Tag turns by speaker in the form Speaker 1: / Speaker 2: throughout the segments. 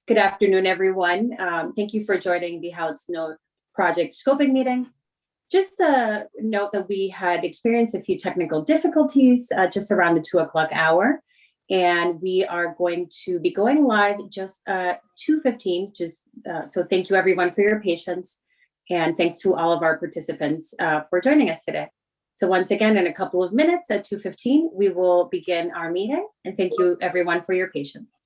Speaker 1: Good afternoon, everyone. Thank you for joining the Halletts North project scoping meeting. Just a note that we had experienced a few technical difficulties just around the 2 o'clock hour, and we are going to be going live just 2:15. So thank you everyone for your patience, and thanks to all of our participants for joining us today. So once again, in a couple of minutes at 2:15, we will begin our meeting, and thank you everyone for your patience.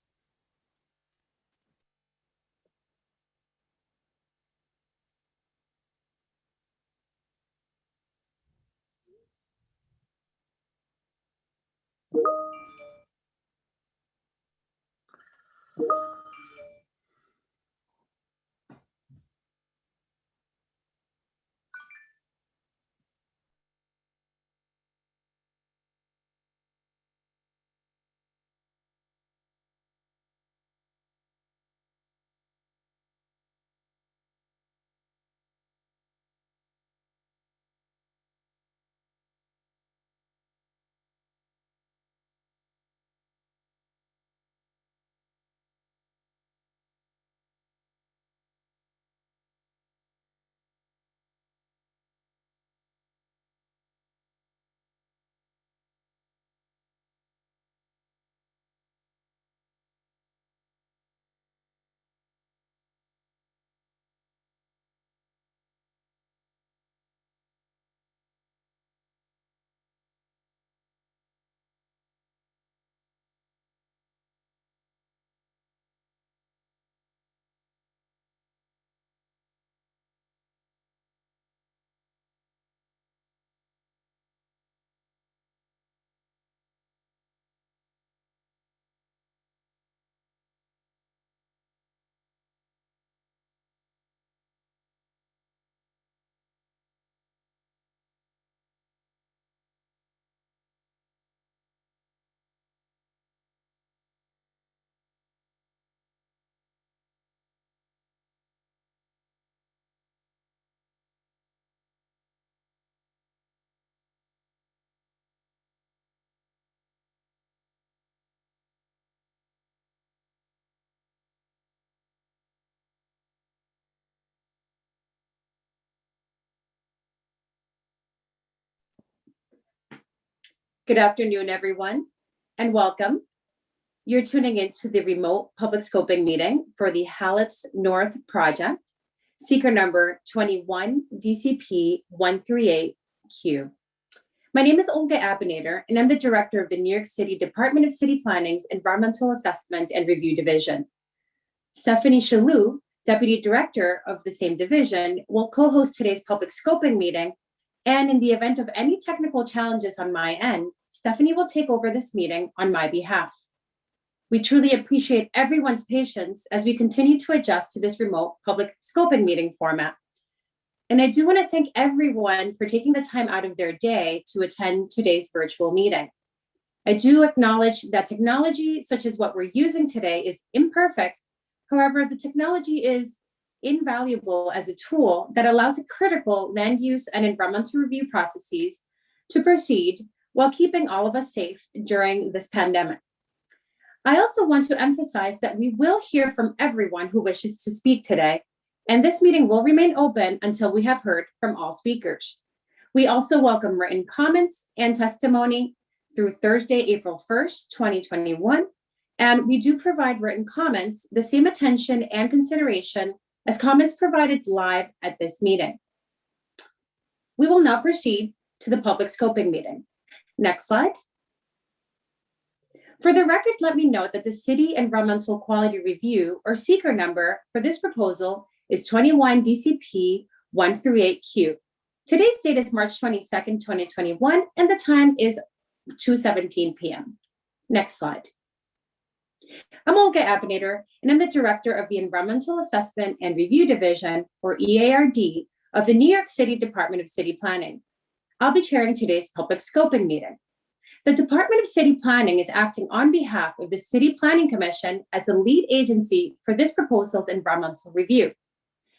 Speaker 1: Good afternoon, everyone, and welcome. You're tuning into the remote public scoping meeting for the Halletts North project, seeker number 21 DCP 138Q. My name is Olga Abinader, and I'm the director of the New York City Department of City Planning's Environmental Assessment and Review Division. Stephanie Chalou, deputy director of the same division, will co-host today's public scoping meeting. And in the event of any technical challenges on my end, Stephanie will take over this meeting on my behalf. We truly appreciate everyone's patience as we continue to adjust to this remote public scoping meeting format. And I do want to thank everyone for taking the time out of their day to attend today's virtual meeting. I do acknowledge that technology, such as what we're using today, is imperfect. However, the technology is invaluable as a tool that allows a critical land use and environmental review processes to proceed while keeping all of us safe during this pandemic. I also want to emphasize that we will hear from everyone who wishes to speak today, and this meeting will remain open until we have heard from all speakers. We also welcome written comments and testimony through Thursday, April 1st, 2021, and we do provide written comments the same attention and consideration as comments provided live at this meeting. We will now proceed to the public scoping meeting. Next slide. For the record, let me note that the City Environmental Quality Review, or seeker number for this proposal is 21 DCP 138Q. Today's date is March 22nd, 2021, and the time is 2:17 p.m. Next slide. I'm Olga Abinader, and I'm the director of the Environmental Assessment and Review Division, or EARD, of the New York City Department of City Planning. I'll be chairing today's public scoping meeting. The Department of City Planning is acting on behalf of the City Planning Commission as a lead agency for this proposal's environmental review.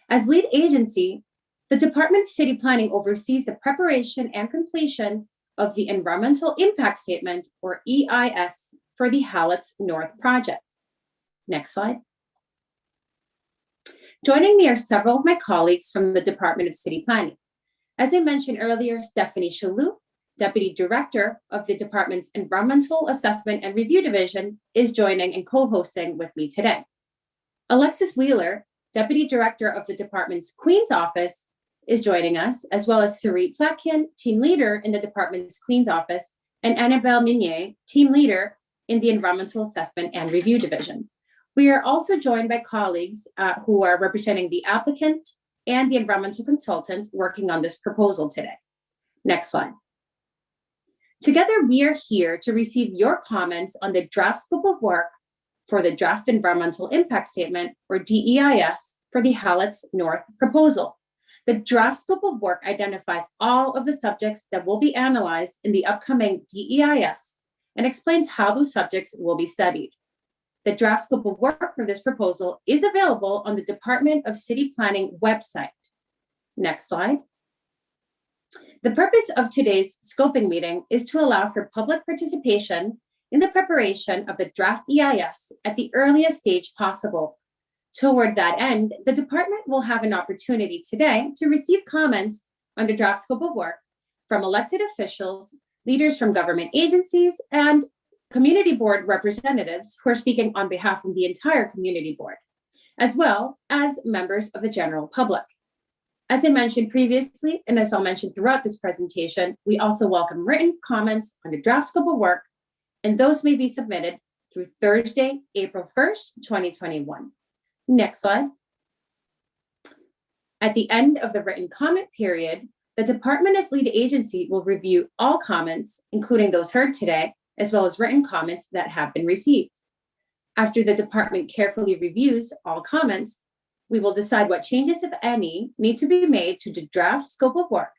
Speaker 1: As lead agency, the Department of City Planning oversees the preparation and completion of the Environmental Impact Statement, or EIS, for the Halletts North project. Next slide. Joining me are several of my colleagues from the Department of City Planning. As I mentioned earlier, Stephanie Chalou, Deputy Director of the Department's Environmental Assessment and Review Division, is joining and co-hosting with me today. Alexis Wheeler, Deputy Director of the Department's Queen's Office, is joining us, as well as Sarit Platkin, Team Leader in the Department's Queen's Office, and Annabelle Minier, Team Leader in the Environmental Assessment and Review Division. We are also joined by colleagues who are representing the applicant and the environmental consultant working on this proposal today. Next slide. Together, we are here to receive your comments on the draft scope of work for the Draft Environmental Impact Statement, or DEIS, for the Halletts North proposal. The draft scope of work identifies all of the subjects that will be analyzed in the upcoming DEIS and explains how those subjects will be studied. The draft scope of work for this proposal is available on the Department of City Planning website. Next slide. The purpose of today's scoping meeting is to allow for public participation in the preparation of the draft EIS at the earliest stage possible. Toward that end, the department will have an opportunity today to receive comments on the draft scope of work from elected officials, leaders from government agencies, and community board representatives who are speaking on behalf of the entire community board, as well as members of the general public. As I mentioned previously, and as I'll mention throughout this presentation, we also welcome written comments on the draft scope of work, and those may be submitted through Thursday, April 1st, 2021. Next slide. At the end of the written comment period, the department as lead agency will review all comments, including those heard today, as well as written comments that have been received. After the department carefully reviews all comments, we will decide what changes, if any, need to be made to the draft scope of work,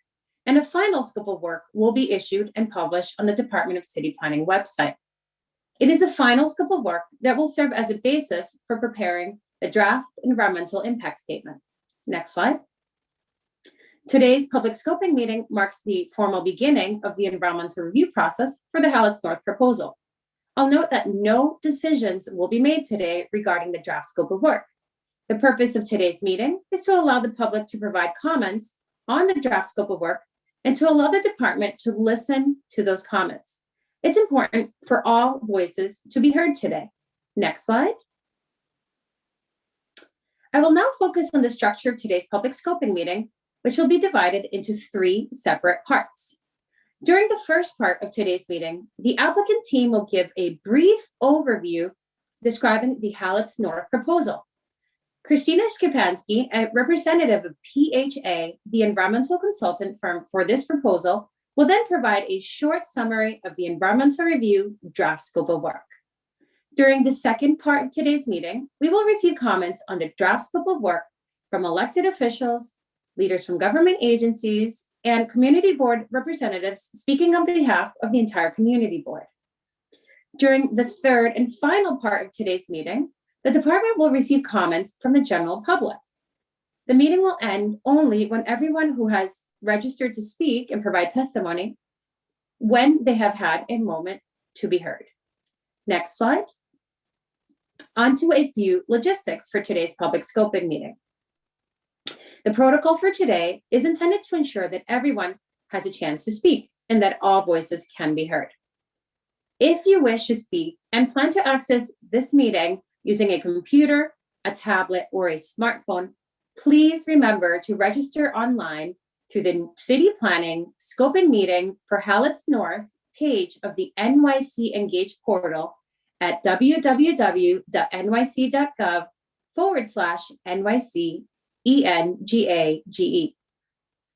Speaker 1: and a final scope of work will be issued and published on the Department of City Planning website. It is a final scope of work that will serve as a basis for preparing the draft environmental impact statement. Next slide. Today's public scoping meeting marks the formal beginning of the environmental review process for the Halletts North proposal. I'll note that no decisions will be made today regarding the draft scope of work. The purpose of today's meeting is to allow the public to provide comments on the draft scope of work and to allow the department to listen to those comments. It's important for all voices to be heard today. Next slide. I will now focus on the structure of today's public scoping meeting, which will be divided into 3 separate parts. During the first part of today's meeting, the applicant team will give a brief overview describing the Halletts North proposal. Christina Skipansky, a representative of PHA, the environmental consultant firm for this proposal, will then provide a short summary of the environmental review draft scope of work. During the second part of today's meeting, we will receive comments on the draft scope of work from elected officials, leaders from government agencies, and community board representatives speaking on behalf of the entire community board. During the third and final part of today's meeting, the department will receive comments from the general public. The meeting will end only when everyone who has registered to speak and provide testimony, when they have had a moment to be heard. Next slide. On to a few logistics for today's public scoping meeting. The protocol for today is intended to ensure that everyone has a chance to speak and that all voices can be heard. If you wish to speak and plan to access this meeting using a computer, a tablet, or a smartphone, please remember to register online through the City Planning Scoping Meeting for Halletts North page of the NYC Engage portal at www.nyc.gov/NYC-ENGAGE.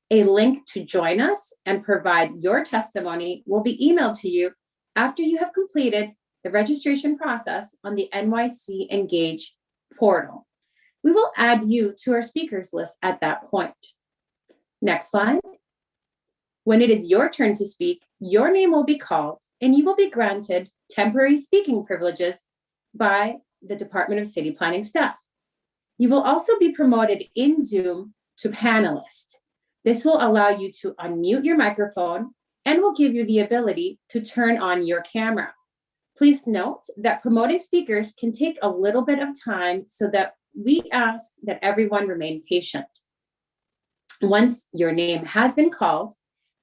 Speaker 1: A link to join us and provide your testimony will be emailed to you after you have completed the registration process on the NYC Engage portal. We will add you to our speakers list at that point. Next slide. When it is your turn to speak, your name will be called and you will be granted temporary speaking privileges by the Department of City Planning staff. You will also be promoted in Zoom to panelist. This will allow you to unmute your microphone and will give you the ability to turn on your camera. Please note that promoting speakers can take a little bit of time so that we ask that everyone remain patient. Once your name has been called,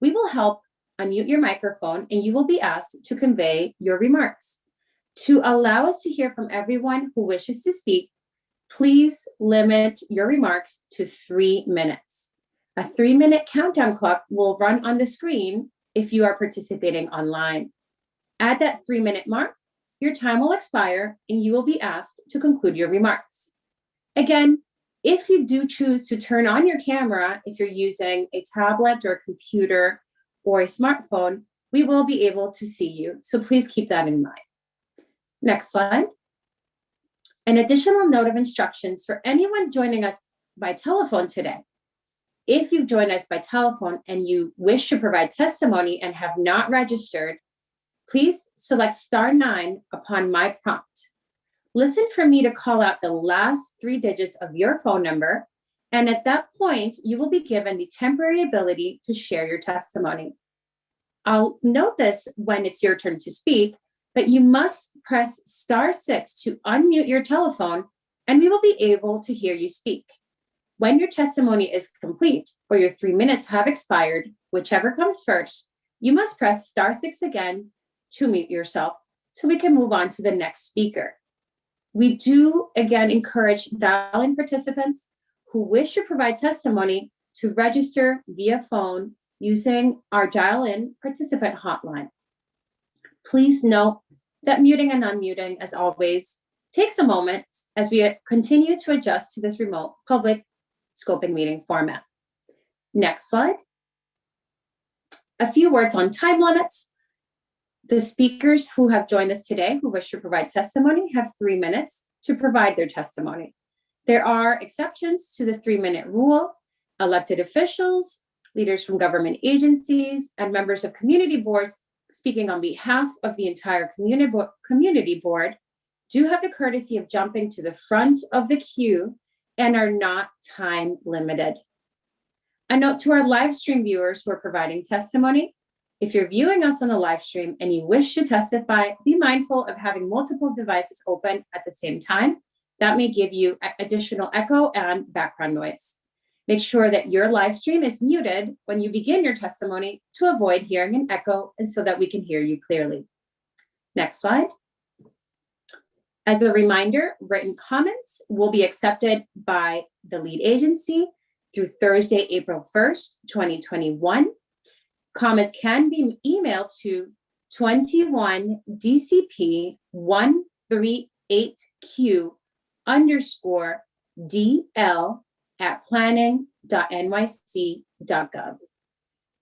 Speaker 1: we will help unmute your microphone and you will be asked to convey your remarks. To allow us to hear from everyone who wishes to speak, please limit your remarks to 3 minutes. A 3-minute countdown clock will run on the screen if you are participating online. At that 3-minute mark, your time will expire and you will be asked to conclude your remarks. Again, if you do choose to turn on your camera, if you're using a tablet or a computer or a smartphone, we will be able to see you. So please keep that in mind. Next slide. An additional note of instructions for anyone joining us by telephone today. If you've joined us by telephone and you wish to provide testimony and have not registered, please select *9 upon my prompt. Listen for me to call out the last 3 digits of your phone number, and at that point, you will be given the temporary ability to share your testimony. I'll note this when it's your turn to speak, but you must press *6 to unmute your telephone, and we will be able to hear you speak. When your testimony is complete or your 3 minutes have expired, whichever comes first, you must press *6 again to mute yourself so we can move on to the next speaker. We do again encourage dial-in participants who wish to provide testimony to register via phone using our dial-in participant hotline. Please note that muting and unmuting, as always, takes a moment as we continue to adjust to this remote public scoping meeting format. Next slide. A few words on time limits. The speakers who have joined us today who wish to provide testimony have 3 minutes to provide their testimony. There are exceptions to the 3-minute rule. Elected officials, leaders from government agencies, and members of community boards speaking on behalf of the entire community board do have the courtesy of jumping to the front of the queue and are not time limited. A note to our live stream viewers who are providing testimony: if you're viewing us on the live stream and you wish to testify, be mindful of having multiple devices open at the same time. That may give you additional echo and background noise. Make sure that your live stream is muted when you begin your testimony to avoid hearing an echo and so that we can hear you clearly. Next slide. As a reminder, written comments will be accepted by the lead agency through Thursday, April 1st, 2021. Comments can be emailed to 21DCP138Q_DL@planning.nyc.gov.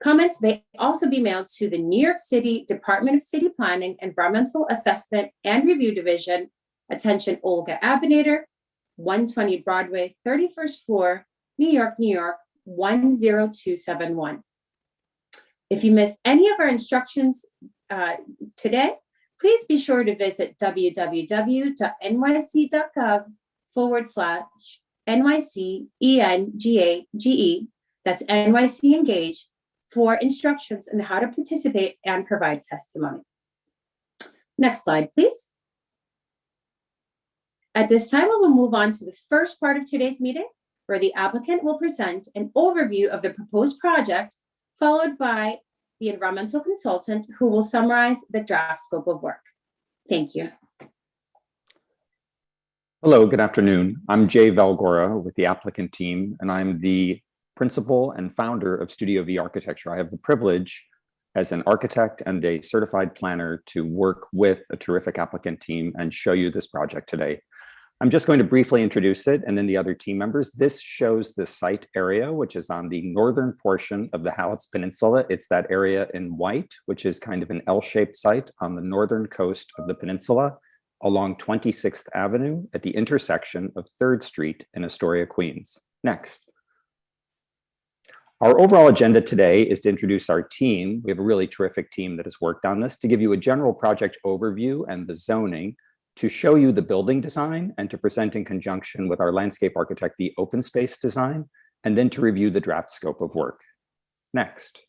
Speaker 1: Comments may also be mailed to the New York City Department of City Planning, Environmental Assessment and Review Division. Attention, Olga Abinator, 120 Broadway, 31st floor, New York, New York, 10271. If you missed any of our instructions today, please be sure to visit www.nyc.gov/NYC-ENGAGE, that's NYC Engage, for instructions on how to participate and provide testimony. Next slide, please. At this time, we will move on to the first part of today's meeting, where the applicant will present an overview of the proposed project, followed by the environmental consultant who will summarize the draft scope of work. Thank you.
Speaker 2: Hello, good afternoon. I'm Jay Valgora with the applicant team, and I'm the principal and founder of Studio V Architecture. I have the privilege as an architect and a certified planner to work with a terrific applicant team and show you this project today. I'm just going to briefly introduce it and then the other team members. This shows the site area, which is on the northern portion of the Halletts Peninsula. It's that area in white, which is kind of an L-shaped site on the northern coast of the peninsula along 26th Avenue at the intersection of 3rd Street in Astoria, Queens. Next. Our overall agenda today is to introduce our team. We have a really terrific team that has worked on this, to give you a general project overview and the zoning, to show you the building design and to present in conjunction with our landscape architect the open space design, and then to review the draft scope of work. Next.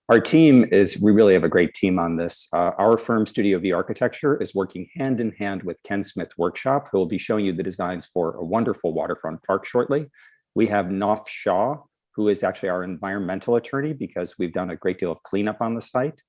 Speaker 2: Our team we really have a great team on this. Our firm, Studio V Architecture, is working hand in hand with Ken Smith Workshop, who will be showing you the designs for a wonderful waterfront park shortly. We have Naf Shah, who is actually our environmental attorney because we've done a great deal of cleanup on the site.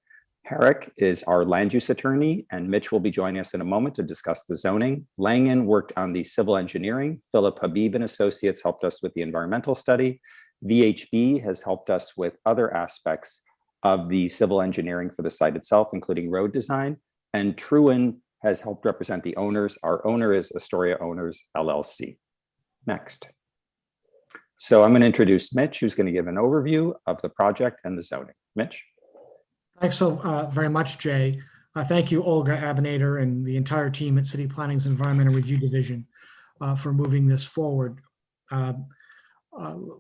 Speaker 2: Herrick is our land use attorney, and Mitch will be joining us in a moment to discuss the zoning. Langen worked on the civil engineering. Philip Habib and Associates helped us with the environmental study. VHB has helped us with other aspects of the civil engineering for the site itself, including road design. And Truen has helped represent the owners. Our owner is Astoria Owners, LLC. Next. So I'm going to introduce Mitch, who's going to give an overview of the project and the zoning. Mitch.
Speaker 3: Thanks so very much, Jay. Thank you, Olga Abinader, and the entire team at City Planning's Environmental Review Division for moving this forward.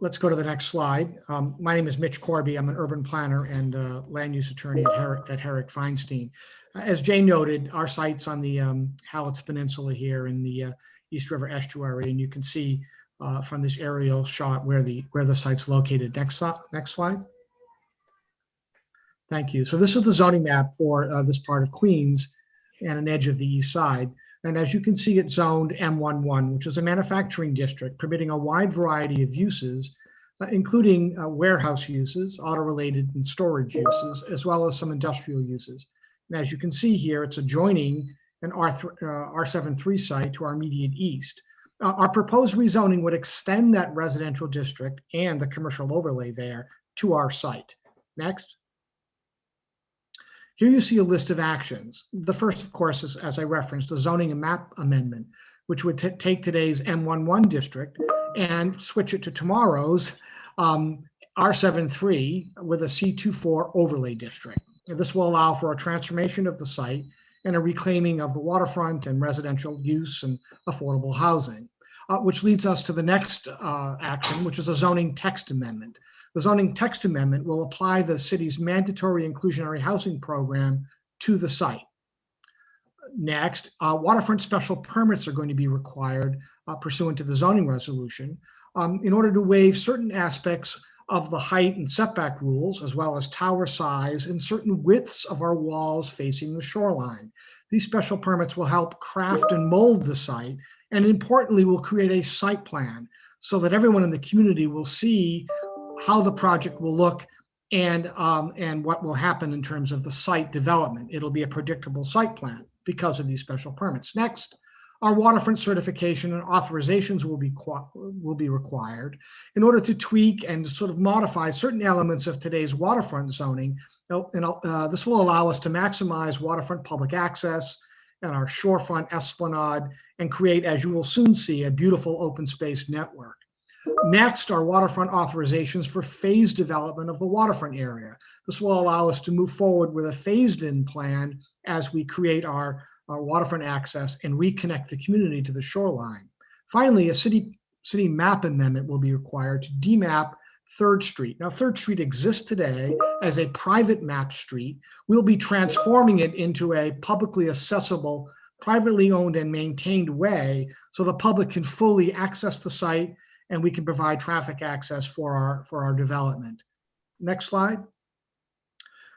Speaker 3: Let's go to the next slide. My name is Mitch Corby. I'm an urban planner and land use attorney at Herrick Feinstein. As Jay noted, our site's on the Halletts Peninsula here in the East River Estuary, and you can see from this aerial shot where the site's located. Next slide. Thank you. So this is the zoning map for this part of Queens and an edge of the east side. And as you can see, it's zoned M11, which is a manufacturing district permitting a wide variety of uses, including warehouse uses, auto-related and storage uses, as well as some industrial uses. And as you can see here, it's adjoining an R73 site to our immediate east. Our proposed rezoning would extend that residential district and the commercial overlay there to our site. Next. Here you see a list of actions. The first, of course, is, as I referenced, a zoning and map amendment, which would take today's M11 district and switch it to tomorrow's R73 with a C24 overlay district. And this will allow for a transformation of the site and a reclaiming of the waterfront and residential use and affordable housing, which leads us to the next action, which is a zoning text amendment. The zoning text amendment will apply the city's mandatory inclusionary housing program to the site. Next, waterfront special permits are going to be required pursuant to the zoning resolution in order to waive certain aspects of the height and setback rules, as well as tower size and certain widths of our walls facing the shoreline. These special permits will help craft and mold the site, and importantly, will create a site plan so that everyone in the community will see how the project will look and what will happen in terms of the site development. It'll be a predictable site plan because of these special permits. Next, our waterfront certification and authorizations will be required in order to tweak and sort of modify certain elements of today's waterfront zoning. This will allow us to maximize waterfront public access and our shorefront esplanade and create, as you will soon see, a beautiful open space network. Next, our waterfront authorizations for phased development of the waterfront area. This will allow us to move forward with a phased-in plan as we create our waterfront access and reconnect the community to the shoreline. Finally, a city map amendment will be required to demap 3rd Street. Now, 3rd Street exists today as a private map street. We'll be transforming it into a publicly accessible, privately owned and maintained way so the public can fully access the site and we can provide traffic access for our development. Next slide.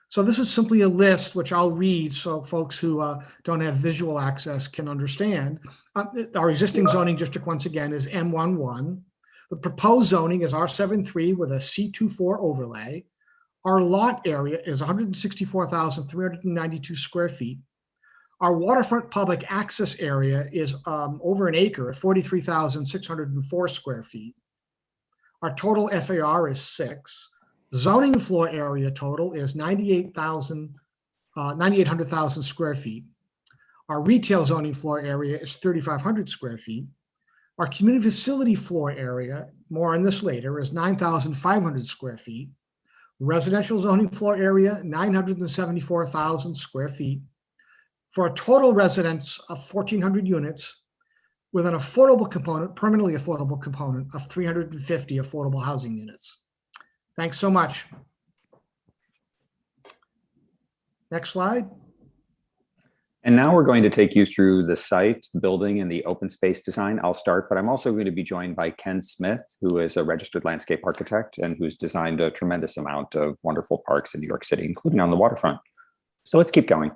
Speaker 3: So this is simply a list which I'll read so folks who don't have visual access can understand. Our existing zoning district, once again, is M11. The proposed zoning is R73 with a C24 overlay. Our lot area is 164,392 square feet. Our waterfront public access area is over an acre at 43,604 square feet. Our total FAR is 6. Zoning floor area total is 9,800,000 square feet. Our retail zoning floor area is 3,500 square feet. Our community facility floor area, more on this later, is 9,500 square feet. Residential zoning floor area, 974,000 square feet, for a total residence of 1,400 units with an affordable component, permanently affordable component of 350 affordable housing units. Thanks so much. Next slide.
Speaker 2: And now we're going to take you through the site, the building, and the open space design. I'll start, but I'm also going to be joined by Ken Smith, who is a registered landscape architect and who's designed a tremendous amount of wonderful parks in New York City, including on the waterfront. So let's keep going.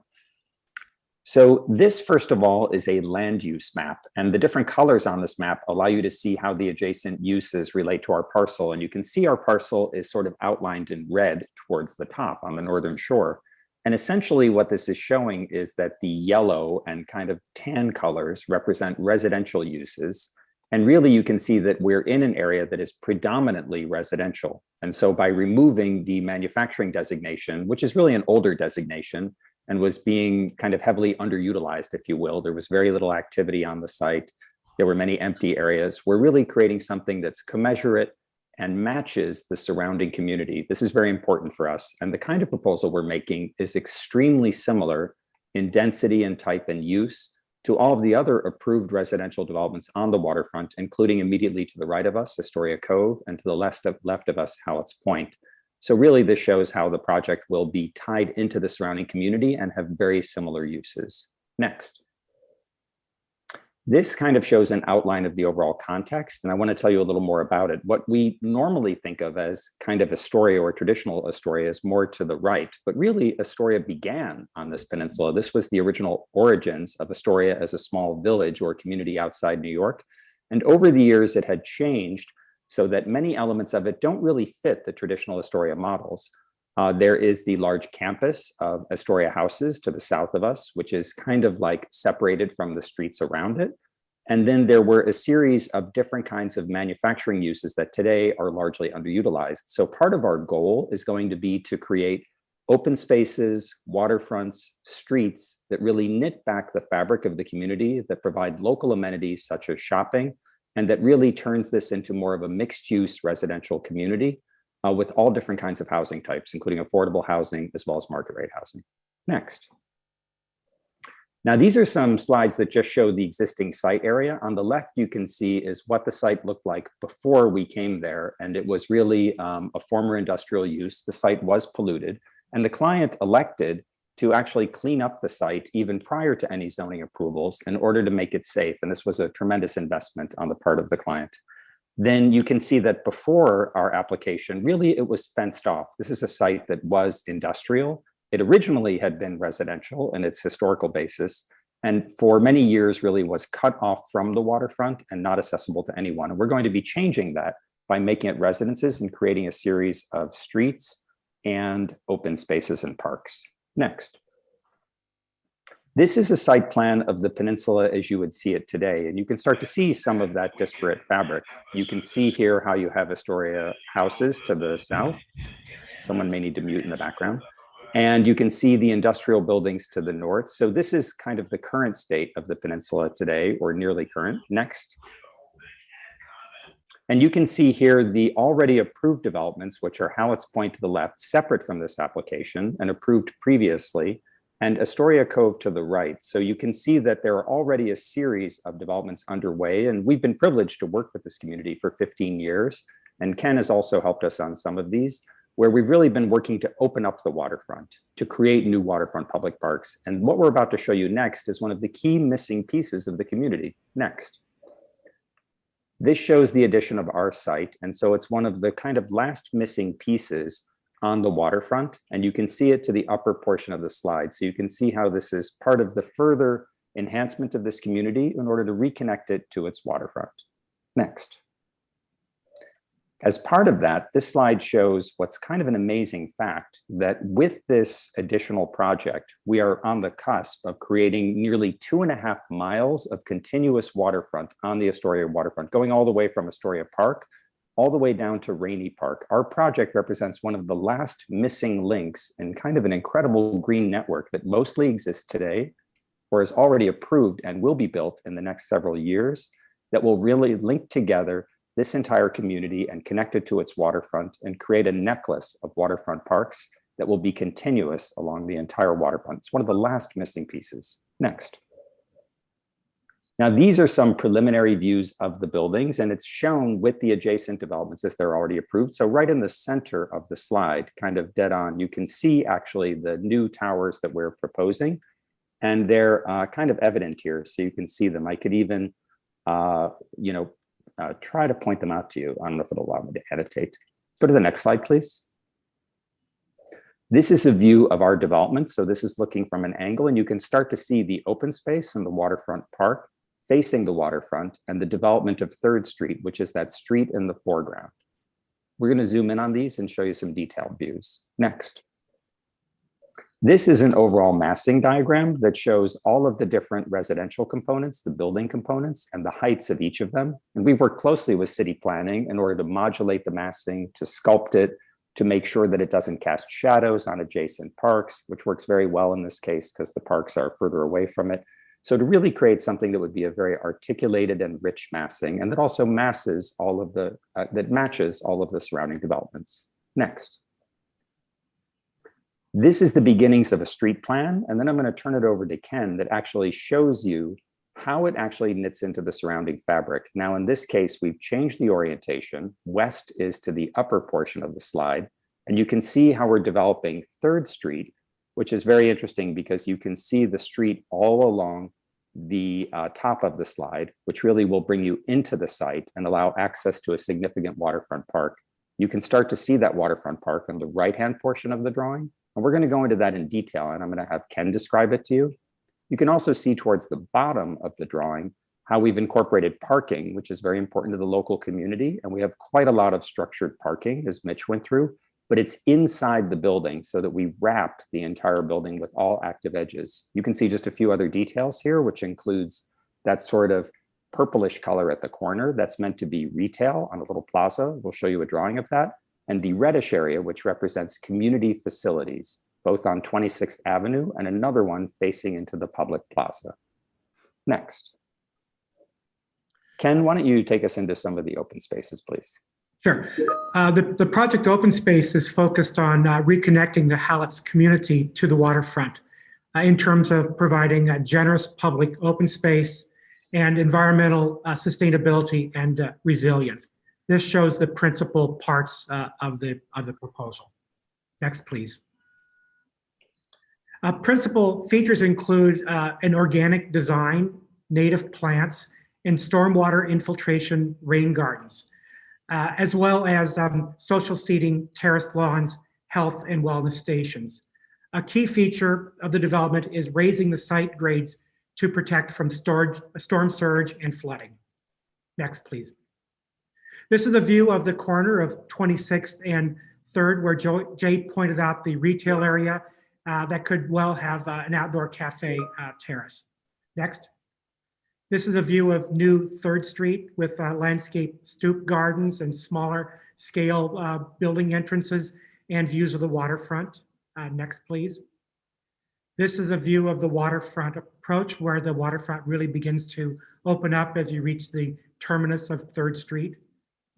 Speaker 2: So this, first of all, is a land use map, and the different colors on this map allow you to see how the adjacent uses relate to our parcel. And you can see our parcel is sort of outlined in red towards the top on the northern shore. And essentially what this is showing is that the yellow and kind of tan colors represent residential uses. And really you can see that we're in an area that is predominantly residential. And so by removing the manufacturing designation, which is really an older designation and was being kind of heavily underutilized, if you will, there was very little activity on the site. There were many empty areas. We're really creating something that's commensurate and matches the surrounding community. This is very important for us. And the kind of proposal we're making is extremely similar in density and type and use to all of the other approved residential developments on the waterfront, including immediately to the right of us, Astoria Cove, and to the left of us, Halletts Point. So really this shows how the project will be tied into the surrounding community and have very similar uses. Next. This kind of shows an outline of the overall context, and I want to tell you a little more about it. What we normally think of as kind of Astoria or traditional Astoria is more to the right, but really Astoria began on this peninsula. This was the original origins of Astoria as a small village or community outside New York. And over the years, it had changed so that many elements of it don't really fit the traditional Astoria models. There is the large campus of Astoria houses to the south of us, which is kind of like separated from the streets around it. And then there were a series of different kinds of manufacturing uses that today are largely underutilized. So part of our goal is going to be to create open spaces, waterfronts, streets that really knit back the fabric of the community, that provide local amenities such as shopping, and that really turns this into more of a mixed use residential community. With all different kinds of housing types, including affordable housing as well as market rate housing. Next. Now, these are some slides that just show the existing site area. On the left, you can see is what the site looked like before we came there. And it was really a former industrial use. The site was polluted. And the client elected to actually clean up the site even prior to any zoning approvals in order to make it safe. And this was a tremendous investment on the part of the client. Then you can see that before our application, really it was fenced off. This is a site that was industrial. It originally had been residential in its historical basis, and for many years really was cut off from the waterfront and not accessible to anyone. And we're going to be changing that by making it residences and creating a series of streets and open spaces and parks. Next. This is a site plan of the peninsula as you would see it today, and you can start to see some of that disparate fabric. You can see here how you have Astoria houses to the south. Someone may need to mute in the background. And you can see the industrial buildings to the north. So this is kind of the current state of the peninsula today, or nearly current. Next. And you can see here the already approved developments, which are Halletts Point to the left, separate from this application and approved previously, and Astoria Cove to the right. So you can see that there are already a series of developments underway, and we've been privileged to work with this community for 15 years. And Ken has also helped us on some of these, where we've really been working to open up the waterfront, to create new waterfront public parks. And what we're about to show you next is one of the key missing pieces of the community. Next. This shows the addition of our site. And so it's one of the kind of last missing pieces on the waterfront, and you can see it to the upper portion of the slide. So you can see how this is part of the further enhancement of this community in order to reconnect it to its waterfront. Next. As part of that, this slide shows what's kind of an amazing fact, that with this additional project, we are on the cusp of creating nearly 2.5 miles of continuous waterfront on the Astoria waterfront, going all the way from Astoria Park all the way down to Rainey Park. Our project represents one of the last missing links in kind of an incredible green network that mostly exists today, or is already approved and will be built in the next several years, that will really link together this entire community and connect it to its waterfront and create a necklace of waterfront parks that will be continuous along the entire waterfront. It's one of the last missing pieces. Next. Now, these are some preliminary views of the buildings, and it's shown with the adjacent developments as they're already approved. So right in the center of the slide, kind of dead on, you can see actually the new towers that we're proposing. And they're kind of evident here, so you can see them. I could even, try to point them out to you. I don't know if it'll allow me to annotate. Go to the next slide, please. This is a view of our development. So this is looking from an angle, and you can start to see the open space in the waterfront park facing the waterfront and the development of 3rd Street, which is that street in the foreground. We're going to zoom in on these and show you some detailed views. Next. This is an overall massing diagram that shows all of the different residential components, the building components, and the heights of each of them. And we've worked closely with city planning in order to modulate the massing, to sculpt it, to make sure that it doesn't cast shadows on adjacent parks, which works very well in this case because the parks are further away from it. So to really create something that would be a very articulated and rich massing, and that also masses all of the, that matches all of the surrounding developments. Next. This is the beginnings of a street plan, and then I'm going to turn it over to Ken that actually shows you how it actually knits into the surrounding fabric. Now, in this case, we've changed the orientation. West is to the upper portion of the slide, and you can see how we're developing 3rd Street, which is very interesting because you can see the street all along the top of the slide, which really will bring you into the site and allow access to a significant waterfront park. You can start to see that waterfront park on the right-hand portion of the drawing. And we're going to go into that in detail, and I'm going to have Ken describe it to you. You can also see towards the bottom of the drawing how we've incorporated parking, which is very important to the local community. And we have quite a lot of structured parking, as Mitch went through, but it's inside the building so that we wrap the entire building with all active edges. You can see just a few other details here, which includes that sort of purplish color at the corner that's meant to be retail on a little plaza. We'll show you a drawing of that. And the reddish area, which represents community facilities, both on 26th Avenue and another one facing into the public plaza. Next. Ken, why don't you take us into some of the open spaces, please?
Speaker 4: Sure. The project Open Space is focused on reconnecting the Halletts community to the waterfront in terms of providing a generous public open space and environmental sustainability and resilience. This shows the principal parts of the proposal. Next, please. Principal features include an organic design, native plants, and stormwater infiltration rain gardens, as well as social seating, terraced lawns, health and wellness stations. A key feature of the development is raising the site grades to protect from storm surge and flooding. Next, please. This is a view of the corner of 26th and 3rd, where Jay pointed out the retail area that could well have an outdoor cafe terrace. Next. This is a view of new 3rd Street with landscape stoop gardens and smaller scale building entrances and views of the waterfront. Next, please. This is a view of the waterfront approach where the waterfront really begins to open up as you reach the terminus of 3rd Street.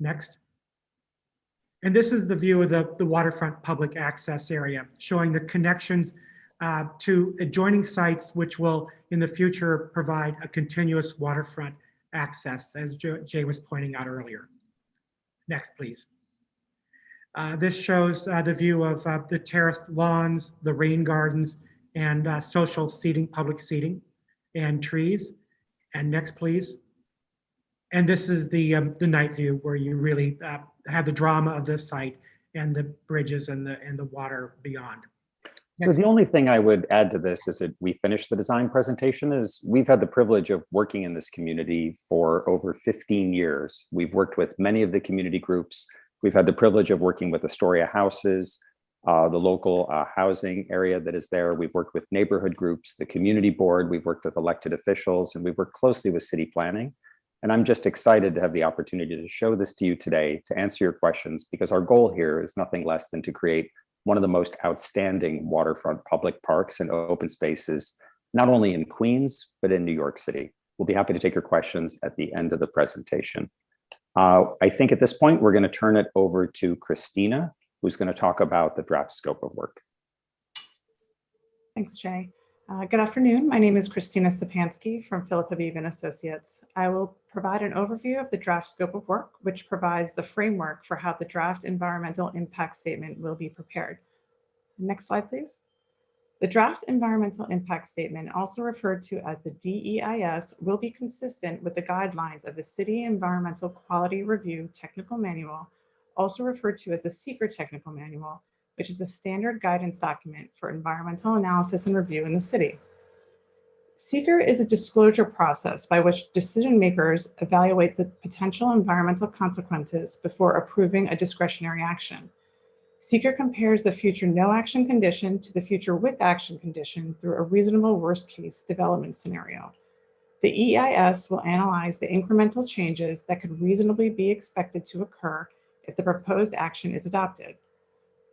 Speaker 4: Next. And this is the view of the waterfront public access area, showing the connections to adjoining sites, which will in the future provide a continuous waterfront access, as Jay was pointing out earlier. Next, please. This shows the view of the terraced lawns, the rain gardens, and social seating, public seating, and trees. And next, please. And this is the night view where you really have the drama of the site and the bridges and the water beyond.
Speaker 2: So the only thing I would add to this as we finish the design presentation is we've had the privilege of working in this community for over 15 years. We've worked with many of the community groups. We've had the privilege of working with Astoria Houses, the local housing area that is there. We've worked with neighborhood groups, the community board. We've worked with elected officials, and we've worked closely with city planning. And I'm just excited to have the opportunity to show this to you today to answer your questions, because our goal here is nothing less than to create one of the most outstanding waterfront public parks and open spaces, not only in Queens, but in New York City. We'll be happy to take your questions at the end of the presentation. I think at this point, we're going to turn it over to Christina, who's going to talk about the draft scope of work.
Speaker 5: Thanks, Jay. Good afternoon. My name is Christina Sapansky from Philip Habib and Associates. I will provide an overview of the draft scope of work, which provides the framework for how the draft environmental impact statement will be prepared. Next slide, please. The draft environmental impact statement, also referred to as the DEIS, will be consistent with the guidelines of the City Environmental Quality Review Technical Manual, also referred to as the Seeker Technical Manual, which is the standard guidance document for environmental analysis and review in the city. Seeker is a disclosure process by which decision makers evaluate the potential environmental consequences before approving a discretionary action. Seeker compares the future no action condition to the future with action condition through a reasonable worst case development scenario. The EIS will analyze the incremental changes that could reasonably be expected to occur if the proposed action is adopted.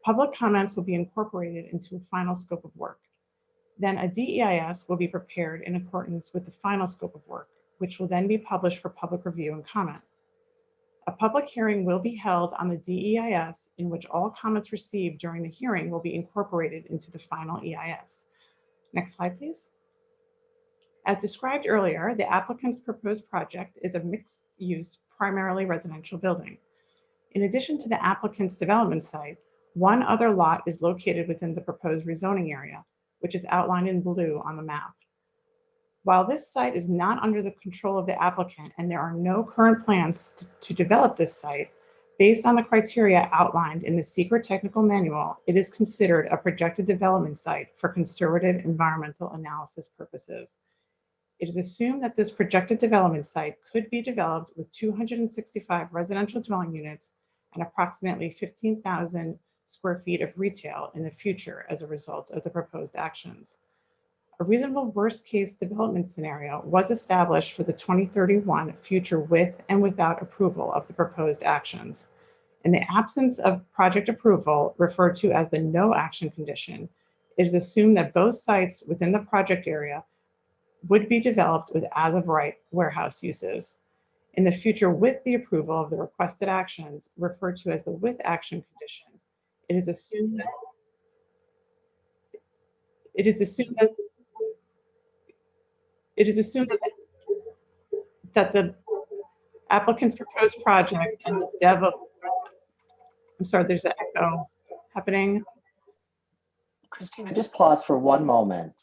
Speaker 5: Public comments will be incorporated into a final scope of work. Then a DEIS will be prepared in accordance with the final scope of work, which will then be published for public review and comment. A public hearing will be held on the DEIS in which all comments received during the hearing will be incorporated into the final EIS. Next slide, please. As described earlier, the applicant's proposed project is a mixed-use, primarily residential building. In addition to the applicant's development site, one other lot is located within the proposed rezoning area, which is outlined in blue on the map. While this site is not under the control of the applicant and there are no current plans to develop this site, based on the criteria outlined in the Seeker Technical Manual, it is considered a projected development site for conservative environmental analysis purposes. It is assumed that this projected development site could be developed with 265 residential dwelling units and approximately 15,000 square feet of retail in the future as a result of the proposed actions. A reasonable worst case development scenario was established for the 2031 future with and without approval of the proposed actions. In the absence of project approval, referred to as the no action condition, it is assumed that both sites within the project area would be developed with as of right warehouse uses. In the future with the approval of the requested actions, referred to as the with action condition, it is assumed that the applicant's proposed project and the I'm sorry, there's an echo happening.
Speaker 6: Christina, just pause for one moment.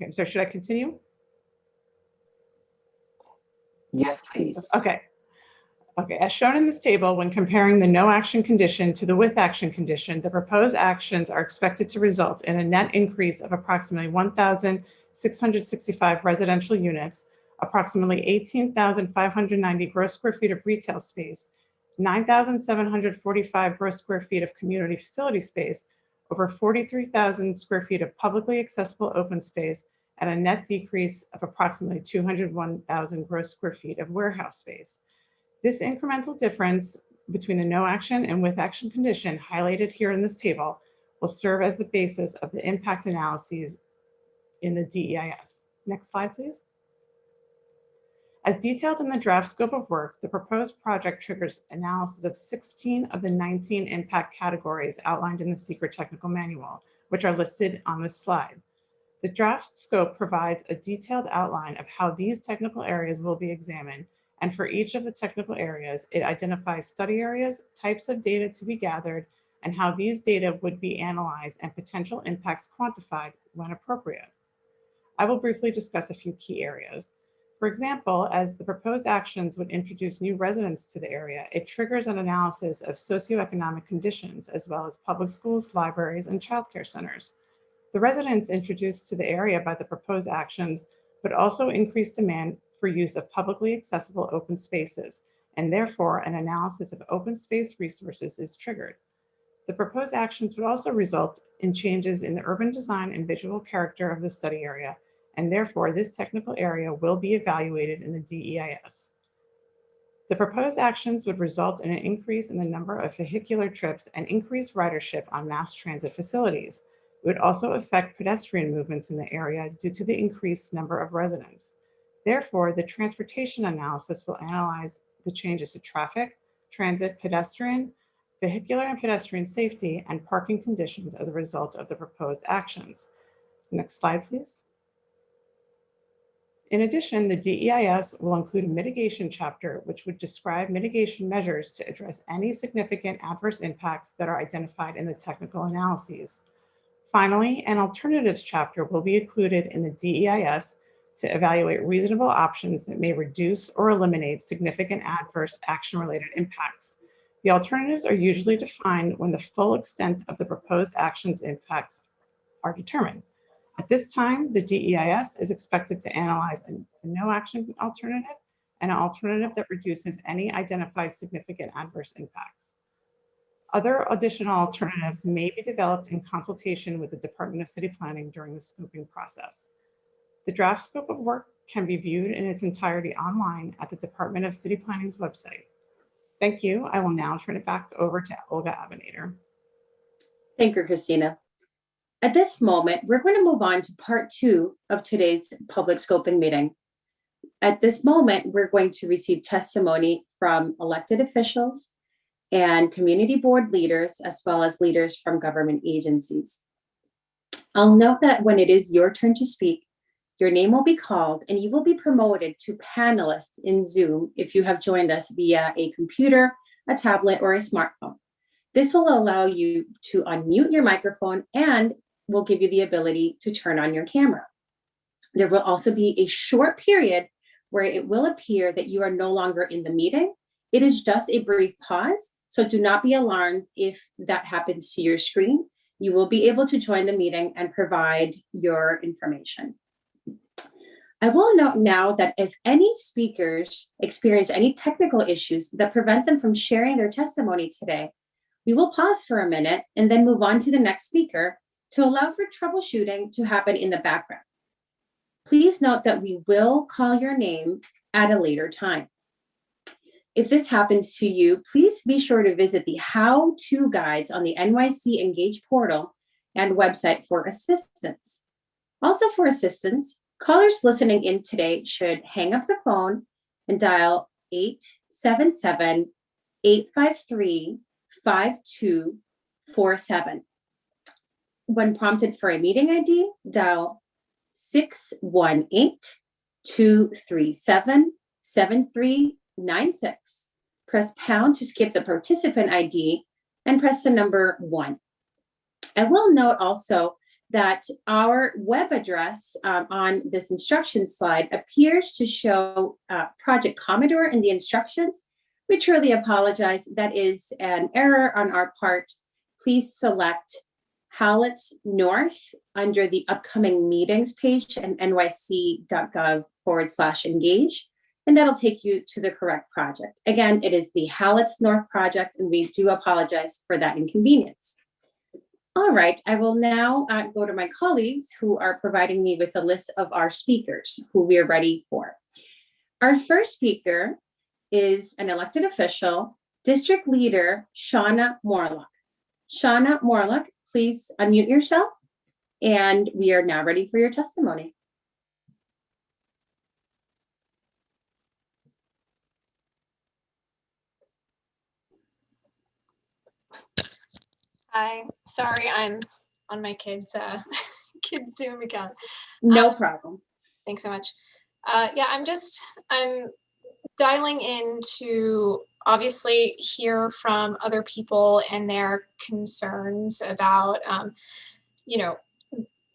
Speaker 5: Okay, so should I continue?
Speaker 6: Yes, please.
Speaker 5: Okay. Okay, as shown in this table, when comparing the no action condition to the with action condition, the proposed actions are expected to result in a net increase of approximately 1,665 residential units, approximately 18,590 gross square feet of retail space, 9,745 gross square feet of community facility space, over 43,000 square feet of publicly accessible open space, and a net decrease of approximately 201,000 gross square feet of warehouse space. This incremental difference between the no action and with action condition highlighted here in this table will serve as the basis of the impact analyses in the DEIS. Next slide, please. As detailed in the draft scope of work, the proposed project triggers analysis of 16 of the 19 impact categories outlined in the Seeker Technical Manual, which are listed on this slide. The draft scope provides a detailed outline of how these technical areas will be examined, and for each of the technical areas, it identifies study areas, types of data to be gathered, and how these data would be analyzed and potential impacts quantified when appropriate. I will briefly discuss a few key areas. For example, as the proposed actions would introduce new residents to the area, it triggers an analysis of socioeconomic conditions, as well as public schools, libraries, and childcare centers. The residents introduced to the area by the proposed actions would also increase demand for use of publicly accessible open spaces, and therefore an analysis of open space resources is triggered. The proposed actions would also result in changes in the urban design and visual character of the study area, and therefore this technical area will be evaluated in the DEIS. The proposed actions would result in an increase in the number of vehicular trips and increased ridership on mass transit facilities. It would also affect pedestrian movements in the area due to the increased number of residents. Therefore, the transportation analysis will analyze the changes to traffic, transit, pedestrian, vehicular and pedestrian safety, and parking conditions as a result of the proposed actions. Next slide, please. In addition, the DEIS will include a mitigation chapter, which would describe mitigation measures to address any significant adverse impacts that are identified in the technical analyses. Finally, an alternatives chapter will be included in the DEIS to evaluate reasonable options that may reduce or eliminate significant adverse action-related impacts. The alternatives are usually defined when the full extent of the proposed actions impacts are determined. At this time, the DEIS is expected to analyze a no-action alternative and an alternative that reduces any identified significant adverse impacts. Other additional alternatives may be developed in consultation with the Department of City Planning during the scoping process. The draft scope of work can be viewed in its entirety online at the Department of City Planning's website. Thank you. I will now turn it back over to Olga Abinader.
Speaker 1: Thank you, Christina. At this moment, we're going to move on to part 2 of today's public scoping meeting. At this moment, we're going to receive testimony from elected officials and community board leaders, as well as leaders from government agencies. I'll note that when it is your turn to speak, your name will be called and you will be promoted to panelist in Zoom if you have joined us via a computer, a tablet, or a smartphone. This will allow you to unmute your microphone and will give you the ability to turn on your camera. There will also be a short period where it will appear that you are no longer in the meeting. It is just a brief pause, so do not be alarmed if that happens to your screen. You will be able to join the meeting and provide your information. I will note now that if any speakers experience any technical issues that prevent them from sharing their testimony today, we will pause for a minute and then move on to the next speaker to allow for troubleshooting to happen in the background. Please note that we will call your name at a later time. If this happens to you, please be sure to visit the how-to guides on the NYC Engage portal and website for assistance. Also for assistance, callers listening in today should hang up the phone and dial 877-853-5247. When prompted for a meeting ID, dial 618-237-7396. Press pound to skip the participant ID and press the number 1. I will note also that our web address on this instruction slide appears to show Project Commodore in the instructions. We truly apologize. That is an error on our part. Please select Halletts North under the upcoming meetings page and nyc.gov/engage, and that'll take you to the correct project. Again, it is the Halletts North project, and we do apologize for that inconvenience. All right, I will now go to my colleagues who are providing me with a list of our speakers who we are ready for. Our first speaker is an elected official, District Leader Shawna Warlock. Shawna Warlock, please unmute yourself, and we are now ready for your testimony.
Speaker 7: Hi, sorry, I'm on my kids' kids Zoom account.
Speaker 1: No problem.
Speaker 7: Thanks so much. Yeah, I'm dialing in to obviously hear from other people and their concerns about,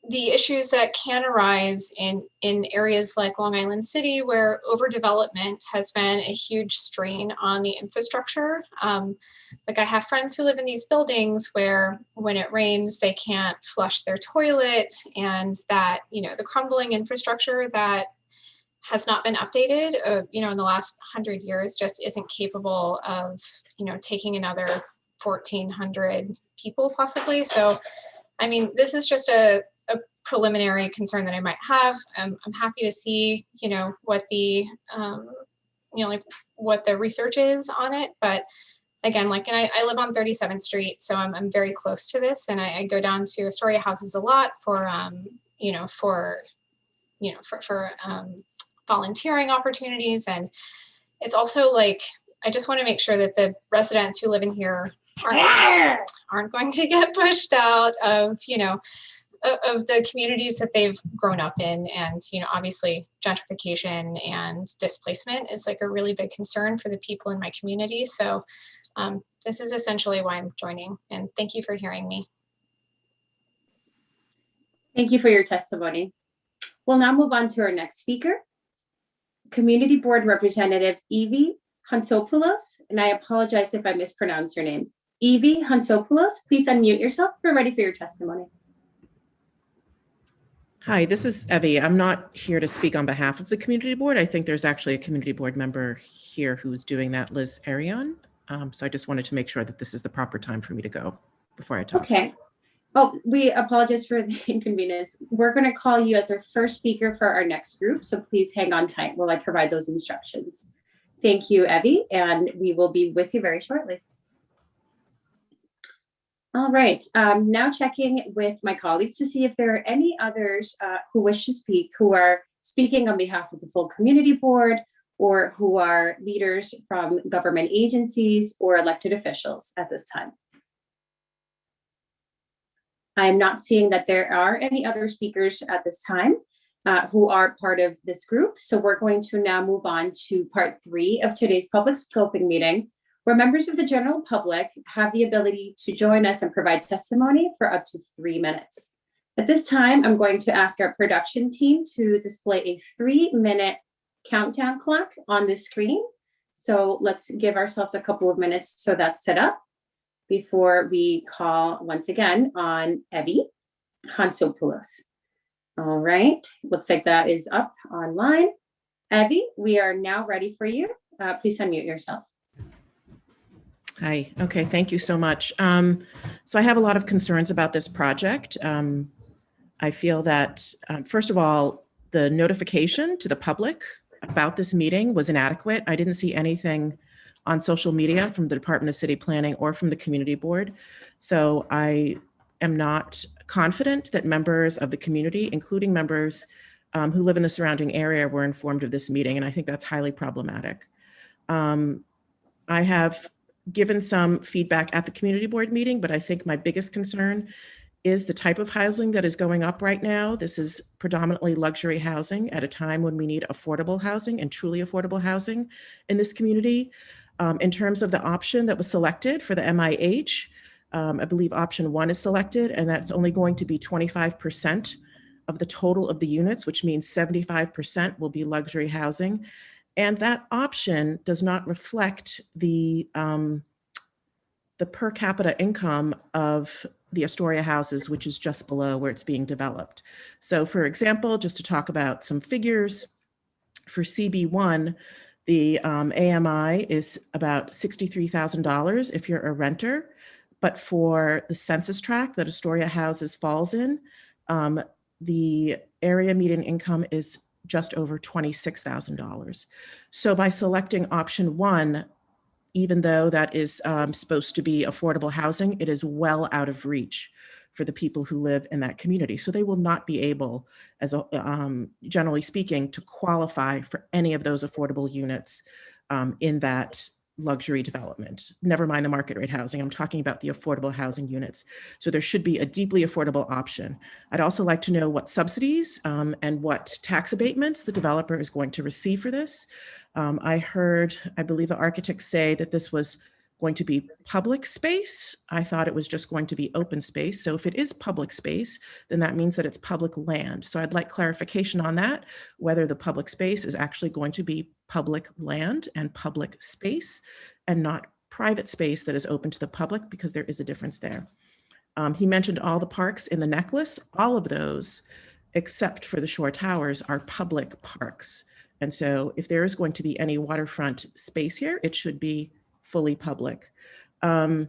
Speaker 7: the issues that can arise in areas like Long Island City, where overdevelopment has been a huge strain on the infrastructure. Like I have friends who live in these buildings where when it rains, they can't flush their toilet, and that, the crumbling infrastructure that has not been updated, in the last 100 years just isn't capable of, taking another 1,400 people possibly. So, I mean, this is just a preliminary concern that I might have. I'm happy to see, what the, what the research is on it, but again, like, and I live on 37th Street, so I'm very close to this, and I go down to Astoria houses a lot for, volunteering opportunities. And it's also like, I just want to make sure that the residents who live in here aren't going to get pushed out of, of the communities that they've grown up in. And, obviously gentrification and displacement is like a really big concern for the people in my community. So this is essentially why I'm joining, and thank you for hearing me.
Speaker 1: Thank you for your testimony. We'll now move on to our next speaker, Community Board Representative Evie Huntopoulos, and I apologize if I mispronounced your name. Evie Huntopoulos, please unmute yourself. We're ready for your testimony.
Speaker 8: Hi, this is Evie. I'm not here to speak on behalf of the community board. I think there's actually a community board member here who's doing that, Liz Arion. So I just wanted to make sure that this is the proper time for me to go before I talk.
Speaker 1: Okay. Oh, we apologize for the inconvenience. We're going to call you as our first speaker for our next group, so please hang on tight while I provide those instructions. Thank you, Evie, and we will be with you very shortly. All right, now checking with my colleagues to see if there are any others who wish to speak, who are speaking on behalf of the full community board, or who are leaders from government agencies or elected officials at this time. I'm not seeing that there are any other speakers at this time who are part of this group. So we're going to now move on to part 3 of today's public scoping meeting, where members of the general public have the ability to join us and provide testimony for up to 3 minutes. At this time, I'm going to ask our production team to display a 3-minute countdown clock on the screen. So let's give ourselves a couple of minutes so that's set up before we call once again on Evie Huntopoulos. All right, looks like that is up online. Evie, we are now ready for you. Please unmute yourself.
Speaker 8: Hi, okay, thank you so much. So I have a lot of concerns about this project. I feel that, first of all, the notification to the public about this meeting was inadequate. I didn't see anything on social media from the Department of City Planning or from the Community Board. So I am not confident that members of the community, including members who live in the surrounding area, were informed of this meeting, and I think that's highly problematic. I have given some feedback at the Community Board meeting, but I think my biggest concern is the type of housing that is going up right now. This is predominantly luxury housing at a time when we need affordable housing and truly affordable housing in this community. In terms of the option that was selected for the MIH, I believe option 1 is selected, and that's only going to be 25% of the total of the units, which means 75% will be luxury housing. And that option does not reflect the per capita income of the Astoria houses, which is just below where it's being developed. So for example, just to talk about some figures, for CB1, the AMI is about $63,000 if you're a renter, but for the census tract that Astoria houses falls in, the area median income is just over $26,000. So by selecting option 1, even though that is supposed to be affordable housing, it is well out of reach for the people who live in that community. So they will not be able, as generally speaking, to qualify for any of those affordable units in that luxury development. Never mind the market rate housing, I'm talking about the affordable housing units. So there should be a deeply affordable option. I'd also like to know what subsidies and what tax abatements the developer is going to receive for this. I believe the architects say that this was going to be public space. I thought it was just going to be open space. So if it is public space, then that means that it's public land. So I'd like clarification on that, whether the public space is actually going to be public land and public space and not private space that is open to the public, because there is a difference there. He mentioned all the parks in the necklace. All of those, except for the Shore Towers, are public parks. And so if there is going to be any waterfront space here, it should be fully public. I'm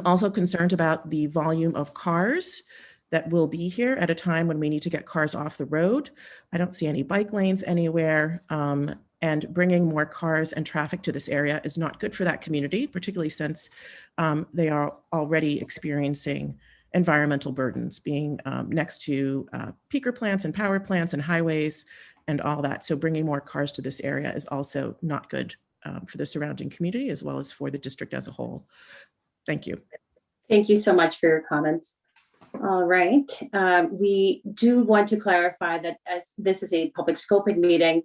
Speaker 8: also concerned about the volume of cars that will be here at a time when we need to get cars off the road. I don't see any bike lanes anywhere. And bringing more cars and traffic to this area is not good for that community, particularly since they are already experiencing environmental burdens, being next to peaker plants and power plants and highways and all that. So bringing more cars to this area is also not good for the surrounding community as well as for the district as a whole. Thank you.
Speaker 1: Thank you so much for your comments. All right. We do want to clarify that as this is a public scoping meeting,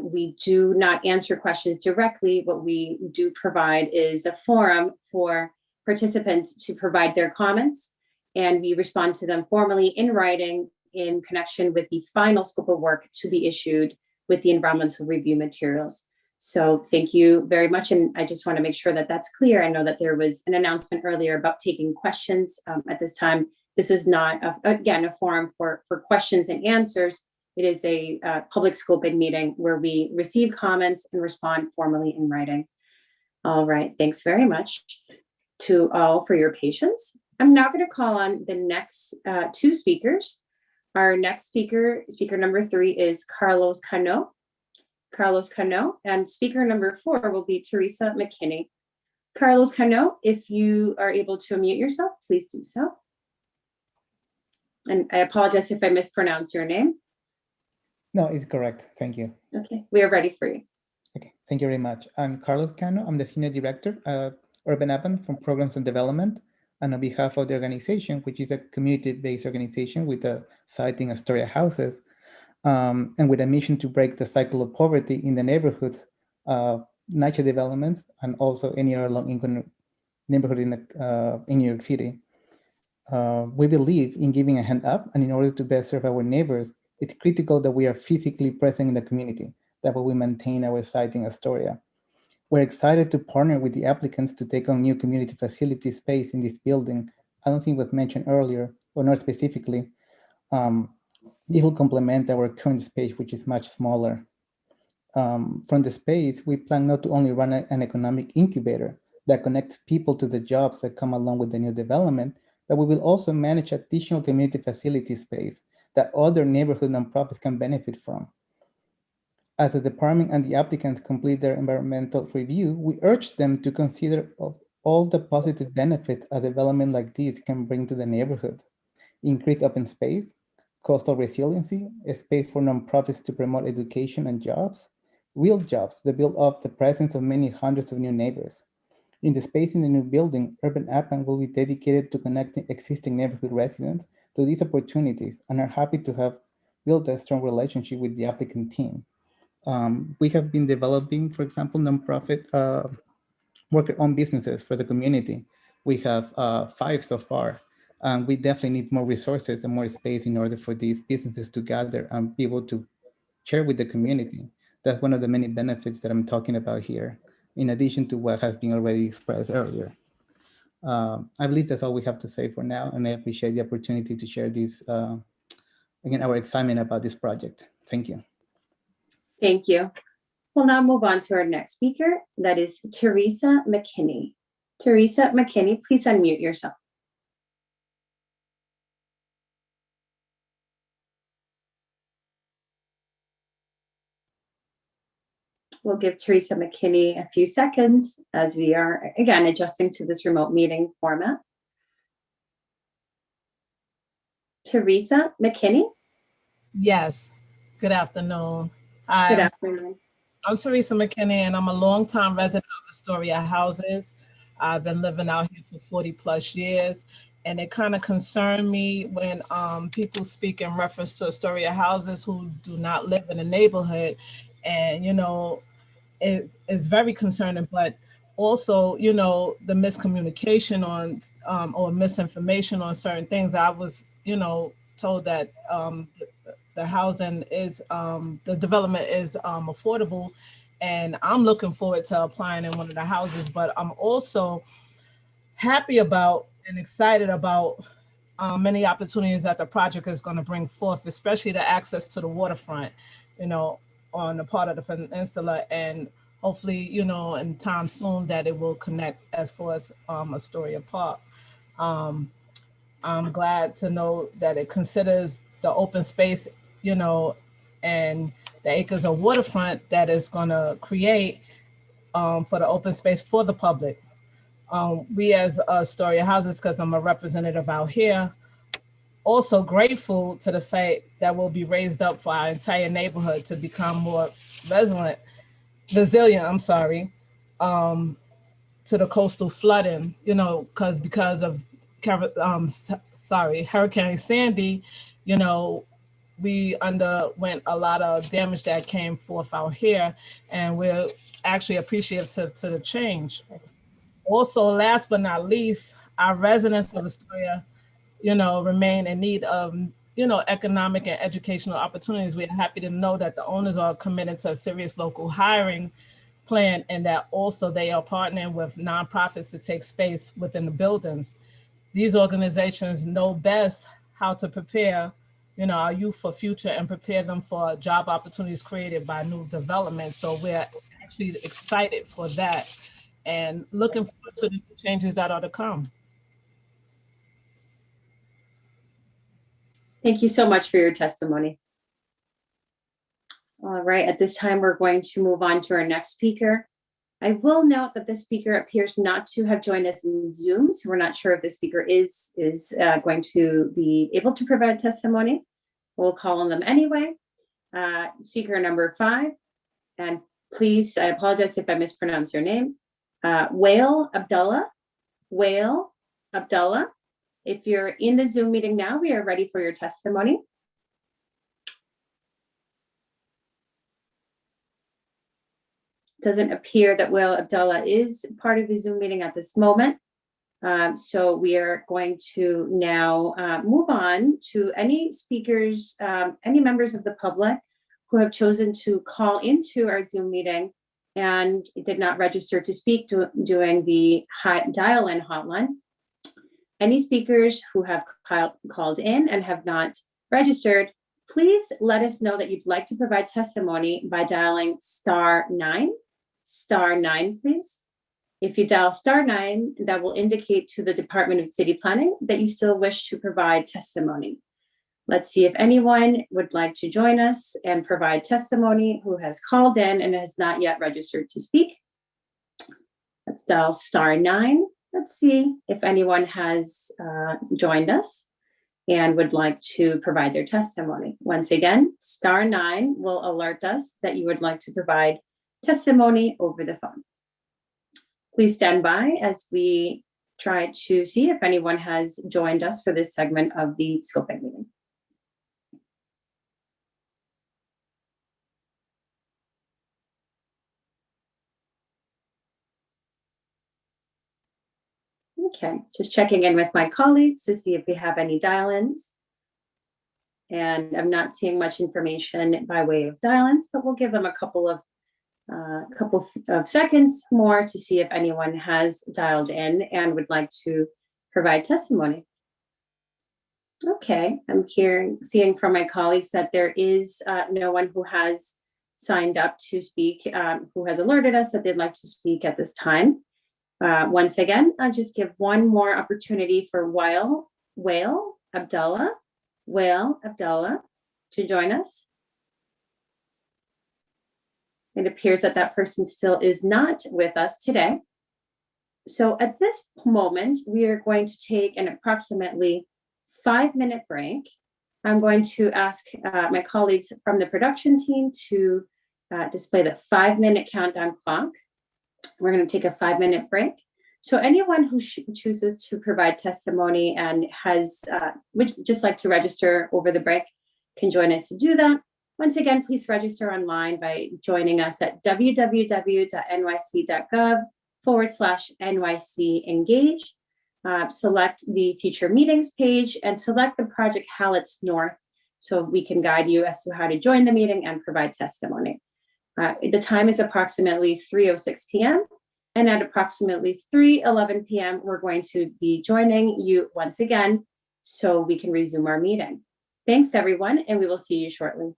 Speaker 1: we do not answer questions directly. What we do provide is a forum for participants to provide their comments, and we respond to them formally in writing in connection with the final scope of work to be issued with the environmental review materials. So thank you very much. And I just want to make sure that that's clear. I know that there was an announcement earlier about taking questions at this time. This is not, again, a forum for questions and answers. It is a public scoping meeting where we receive comments and respond formally in writing. All right, thanks very much to all for your patience. I'm now going to call on the next two speakers. Our next speaker, speaker number 3, is Carlos Cano. Carlos Cano, and speaker number 4 will be Teresa McKinney. Carlos Cano, if you are able to unmute yourself, please do so. And I apologize if I mispronounce your name.
Speaker 9: No, it's correct. Thank you.
Speaker 1: Okay, we are ready for you.
Speaker 9: Okay, thank you very much. I'm Carlos Cano. I'm the Senior Director at Urban Urban from Programs and Development. And on behalf of the organization, which is a community-based organization with a site in Astoria houses, and with a mission to break the cycle of poverty in the neighborhoods, nature developments, and also any other low-income neighborhood in New York City. We believe in giving a hand up, and in order to best serve our neighbors, it's critical that we are physically present in the community. That way we maintain our site in Astoria. We're excited to partner with the applicants to take on new community facility space in this building. I don't think it was mentioned earlier, or not specifically. It will complement our current space, which is much smaller. From the space, we plan not to only run an economic incubator that connects people to the jobs that come along with the new development, but we will also manage additional community facility space that other neighborhood nonprofits can benefit from. As the department and the applicants complete their environmental review, we urge them to consider all the positive benefits a development like this can bring to the neighborhood. Increased open space, coastal resiliency, a space for nonprofits to promote education and jobs, real jobs that build up the presence of many hundreds of new neighbors. In the space in the new building, Urban Urban will be dedicated to connecting existing neighborhood residents to these opportunities and are happy to have built a strong relationship with the applicant team. We have been developing, for example, nonprofit worker-owned businesses for the community. We have 5 so far. We definitely need more resources and more space in order for these businesses to gather and be able to share with the community. That's one of the many benefits that I'm talking about here, in addition to what has been already expressed earlier. I believe that's all we have to say for now, and I appreciate the opportunity to share this, again, our excitement about this project. Thank you.
Speaker 1: Thank you. We'll now move on to our next speaker. That is Teresa McKinney. Teresa McKinney, please unmute yourself. We'll give Teresa McKinney a few seconds as we are, again, adjusting to this remote meeting format. Teresa McKinney?
Speaker 10: Yes. Good afternoon.
Speaker 1: Good afternoon.
Speaker 10: I'm Teresa McKinney, and I'm a longtime resident of Astoria houses. I've been living out here for 40 plus years, and it kind of concerned me when people speak in reference to Astoria houses who do not live in the neighborhood. And, you know, it's very concerning, but also, you know, the miscommunication on or misinformation on certain things. I was, you know, told that the housing is, the development is affordable, and I'm looking forward to applying in one of the houses, but I'm also happy about and excited about many opportunities that the project is going to bring forth, especially the access to the waterfront, you know, on the part of the Peninsula, and hopefully, you know, in time soon that it will connect as far as Astoria Park. I'm glad to know that it considers the open space, you know, and the acres of waterfront that is going to create for the open space for the public. We as Astoria Houses, because I'm a representative out here, also grateful to the site that will be raised up for our entire neighborhood to become more resilient, to the coastal flooding, because of Hurricane Sandy, we underwent a lot of damage that came forth out here, and we're actually appreciative to the change. Also, last but not least, our residents of Astoria, remain in need of, economic and educational opportunities. We're happy to know that the owners are committed to a serious local hiring plan, and that also they are partnering with nonprofits to take space within the buildings. These organizations know best how to prepare, our youth for future and prepare them for job opportunities created by new development. So we're actually excited for that and looking forward to the changes that are to come.
Speaker 1: Thank you so much for your testimony. All right, at this time, we're going to move on to our next speaker. I will note that this speaker appears not to have joined us in Zoom, so we're not sure if the speaker is going to be able to provide testimony. We'll call on them anyway. Speaker number 5, and please, I apologize if I mispronounce your name. Wael Abdullah. Wael Abdullah. If you're in the Zoom meeting now, we are ready for your testimony. Doesn't appear that Wael Abdullah is part of the Zoom meeting at this moment. So we are going to now move on to any speakers, any members of the public who have chosen to call into our Zoom meeting and did not register to speak during the dial-in hotline. Any speakers who have called in and have not registered, please let us know that you'd like to provide testimony by dialing *9, *9, please. If you dial *9, that will indicate to the Department of City Planning that you still wish to provide testimony. Let's see if anyone would like to join us and provide testimony who has called in and has not yet registered to speak. Let's dial *9. Let's see if anyone has joined us and would like to provide their testimony. Once again, *9 will alert us that you would like to provide testimony over the phone. Please stand by as we try to see if anyone has joined us for this segment of the scoping meeting. Okay, just checking in with my colleagues to see if we have any dial-ins. And I'm not seeing much information by way of dial-ins, but we'll give them a couple of seconds more to see if anyone has dialed in and would like to provide testimony. Okay, I'm seeing from my colleagues that there is no one who has signed up to speak, who has alerted us that they'd like to speak at this time. Once again, I'll just give one more opportunity for Wael Abdullah to join us. It appears that that person still is not with us today. So at this moment, we are going to take an approximately 5-minute break. I'm going to ask my colleagues from the production team to display the 5-minute countdown clock. We're going to take a 5-minute break. So anyone who chooses to provide testimony and would just like to register over the break can join us to do that. Once again, please register online by joining us at www.nyc.gov/NYC Engage. Select the future meetings page and select the project Halletts North so we can guide you as to how to join the meeting and provide testimony. The time is approximately 3:06 p.m. and at approximately 3:11 p.m. we're going to be joining you once again so we can resume our meeting. Thanks everyone, and we will see you shortly.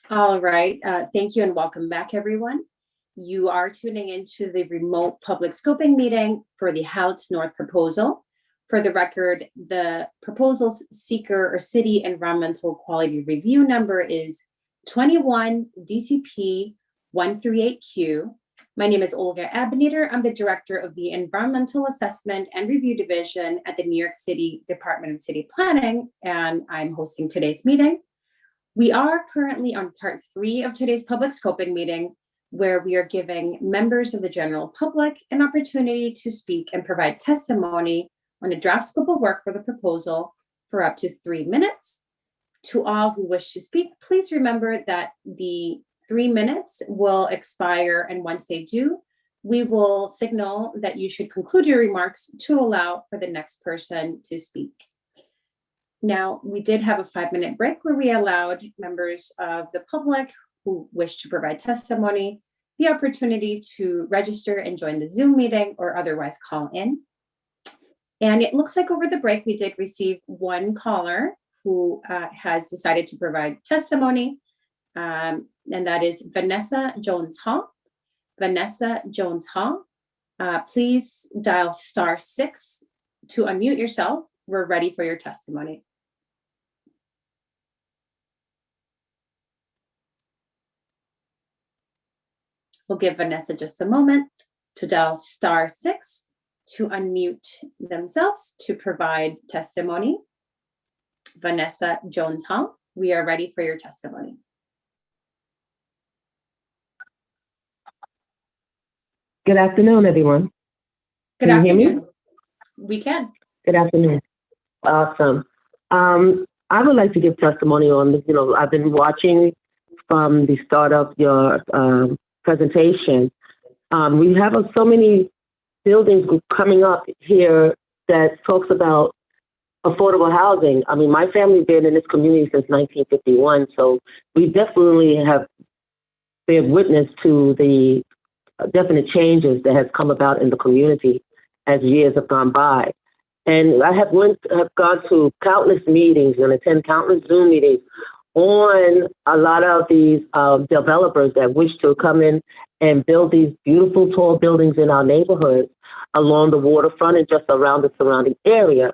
Speaker 1: All right, thank you and welcome back, everyone. You are tuning into the remote public scoping meeting for the Halletts North proposal. For the record, the proposal's seeker or city environmental quality review number is 21 DCP 138Q. My name is Olga Abinader. I'm the director of the Environmental Assessment and Review Division at the New York City Department of City Planning, and I'm hosting today's meeting. We are currently on part 3 of today's public scoping meeting, where we are giving members of the general public an opportunity to speak and provide testimony on a draft scope of work for the proposal for up to 3 minutes. To all who wish to speak, please remember that the 3 minutes will expire, and once they do, we will signal that you should conclude your remarks to allow for the next person to speak. Now, we did have a 5-minute break where we allowed members of the public who wish to provide testimony the opportunity to register and join the Zoom meeting or otherwise call in. And it looks like over the break, we did receive one caller who has decided to provide testimony, and that is Vanessa Jones Hall. Vanessa Jones Hall, please dial *6 to unmute yourself. We're ready for your testimony. We'll give Vanessa just a moment to dial *6 to unmute themselves to provide testimony. Vanessa Jones Hall, we are ready for your testimony.
Speaker 11: Good afternoon, everyone.
Speaker 1: Good
Speaker 11: Can you hear
Speaker 1: afternoon.
Speaker 11: me?
Speaker 1: We can.
Speaker 11: Good afternoon. Awesome. I would like to give testimony on this. I've been watching from the start of your presentation. We have so many buildings coming up here that talks about affordable housing. I mean, my family's been in this community since 1951, so we definitely have been witness to the definite changes that has come about in the community as years have gone by. And I have gone to countless meetings and attend countless Zoom meetings on a lot of these developers that wish to come in and build these beautiful tall buildings in our neighborhoods along the waterfront and just around the surrounding area.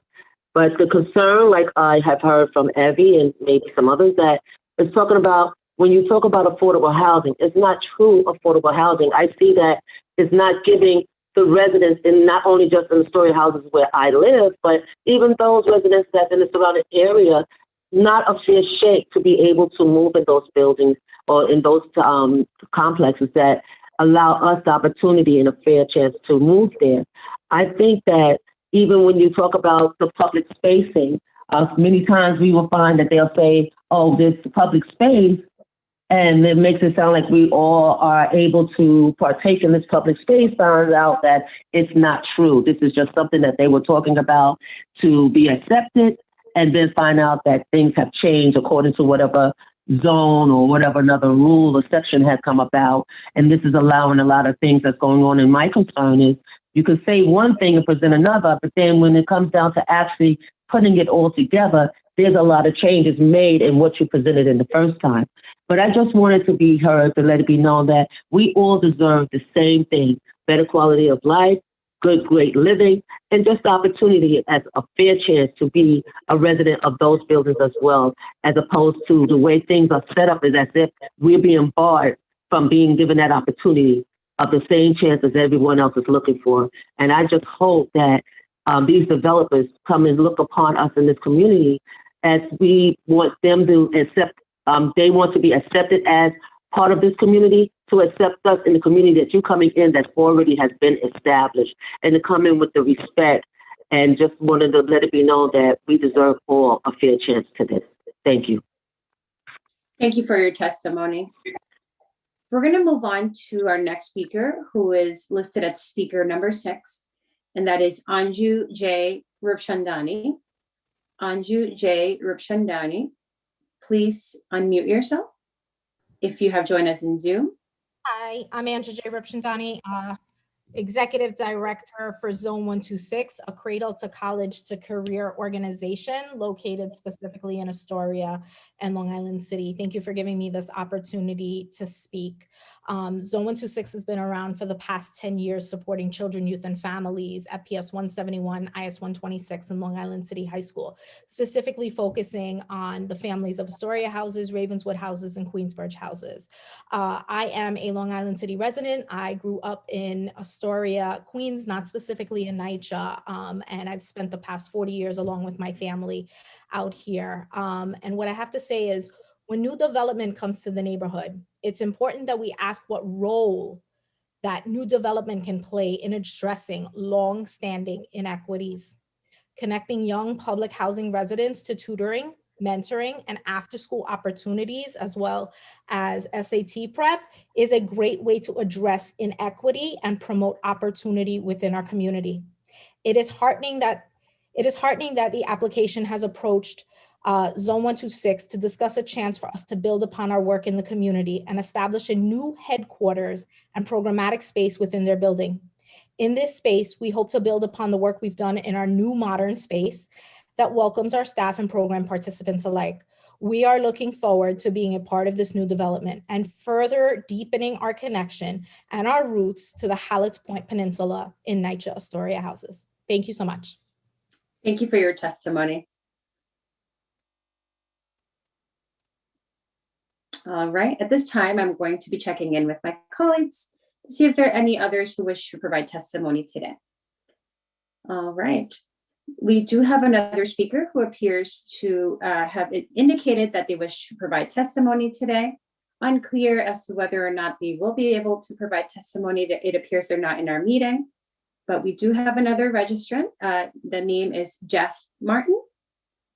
Speaker 11: But the concern, like I have heard from Evie and maybe some others, that is talking about when you talk about affordable housing, it's not true affordable housing. I see that it's not giving the residents, and not only just in the story houses where I live, but even those residents that's in the surrounding area, not a fair shake to be able to move in those buildings or in those complexes that allow us the opportunity and a fair chance to move there. I think that even when you talk about the public spacing, many times we will find that they'll say, oh, this public space, and it makes it sound like we all are able to partake in this public space. Finds out that it's not true. This is just something that they were talking about to be accepted, and then find out that things have changed according to whatever zone or whatever another rule or section has come about. And this is allowing a lot of things that's going on. And my concern is you can say one thing and present another, but then when it comes down to actually putting it all together, there's a lot of changes made in what you presented in the first time. But I just wanted to be heard, to let it be known that we all deserve the same thing: better quality of life, good, great living, and just the opportunity as a fair chance to be a resident of those buildings as well, as opposed to the way things are set up is as if we're being barred from being given that opportunity of the same chance as everyone else is looking for. And I just hope that these developers come and look upon us in this community as we want them to accept. They want to be accepted as part of this community, to accept us in the community that you're coming in that already has been established, and to come in with the respect, and just wanted to let it be known that we deserve all a fair chance to this. Thank you.
Speaker 1: Thank you for your testimony. We're going to move on to our next speaker, who is listed as speaker number 6, and that is Anju J. Rupchandani. Anju J. Rupchandani, please unmute yourself if you have joined us in Zoom.
Speaker 12: Hi, I'm Anju J. Rupchandani. Executive Director for Zone 126, a cradle to college to career organization located specifically in Astoria and Long Island City. Thank you for giving me this opportunity to speak. Zone 126 has been around for the past 10 years supporting children, youth, and families at PS 171, IS 126, and Long Island City High School, specifically focusing on the families of Astoria houses, Ravenswood houses, and Queensbridge houses. I am a Long Island City resident. I grew up in Astoria, Queens, not specifically in NYCHA, and I've spent the past 40 years along with my family out here. And what I have to say is, when new development comes to the neighborhood, it's important that we ask what role that new development can play in addressing long-standing inequities, connecting young public housing residents to tutoring, mentoring, and after-school opportunities, as well as SAT prep, is a great way to address inequity and promote opportunity within our community. It is heartening that the application has approached Zone 126 to discuss a chance for us to build upon our work in the community and establish a new headquarters and programmatic space within their building. In this space, we hope to build upon the work we've done in our new modern space that welcomes our staff and program participants alike. We are looking forward to being a part of this new development and further deepening our connection and our roots to the Halletts Peninsula in NYCHA Astoria houses. Thank you so much.
Speaker 1: Thank you for your testimony. All right, at this time, I'm going to be checking in with my colleagues to see if there are any others who wish to provide testimony today. All right, we do have another speaker who appears to have indicated that they wish to provide testimony today. Unclear as to whether or not they will be able to provide testimony. It appears they're not in our meeting, but we do have another registrant. The name is Jeff Martin.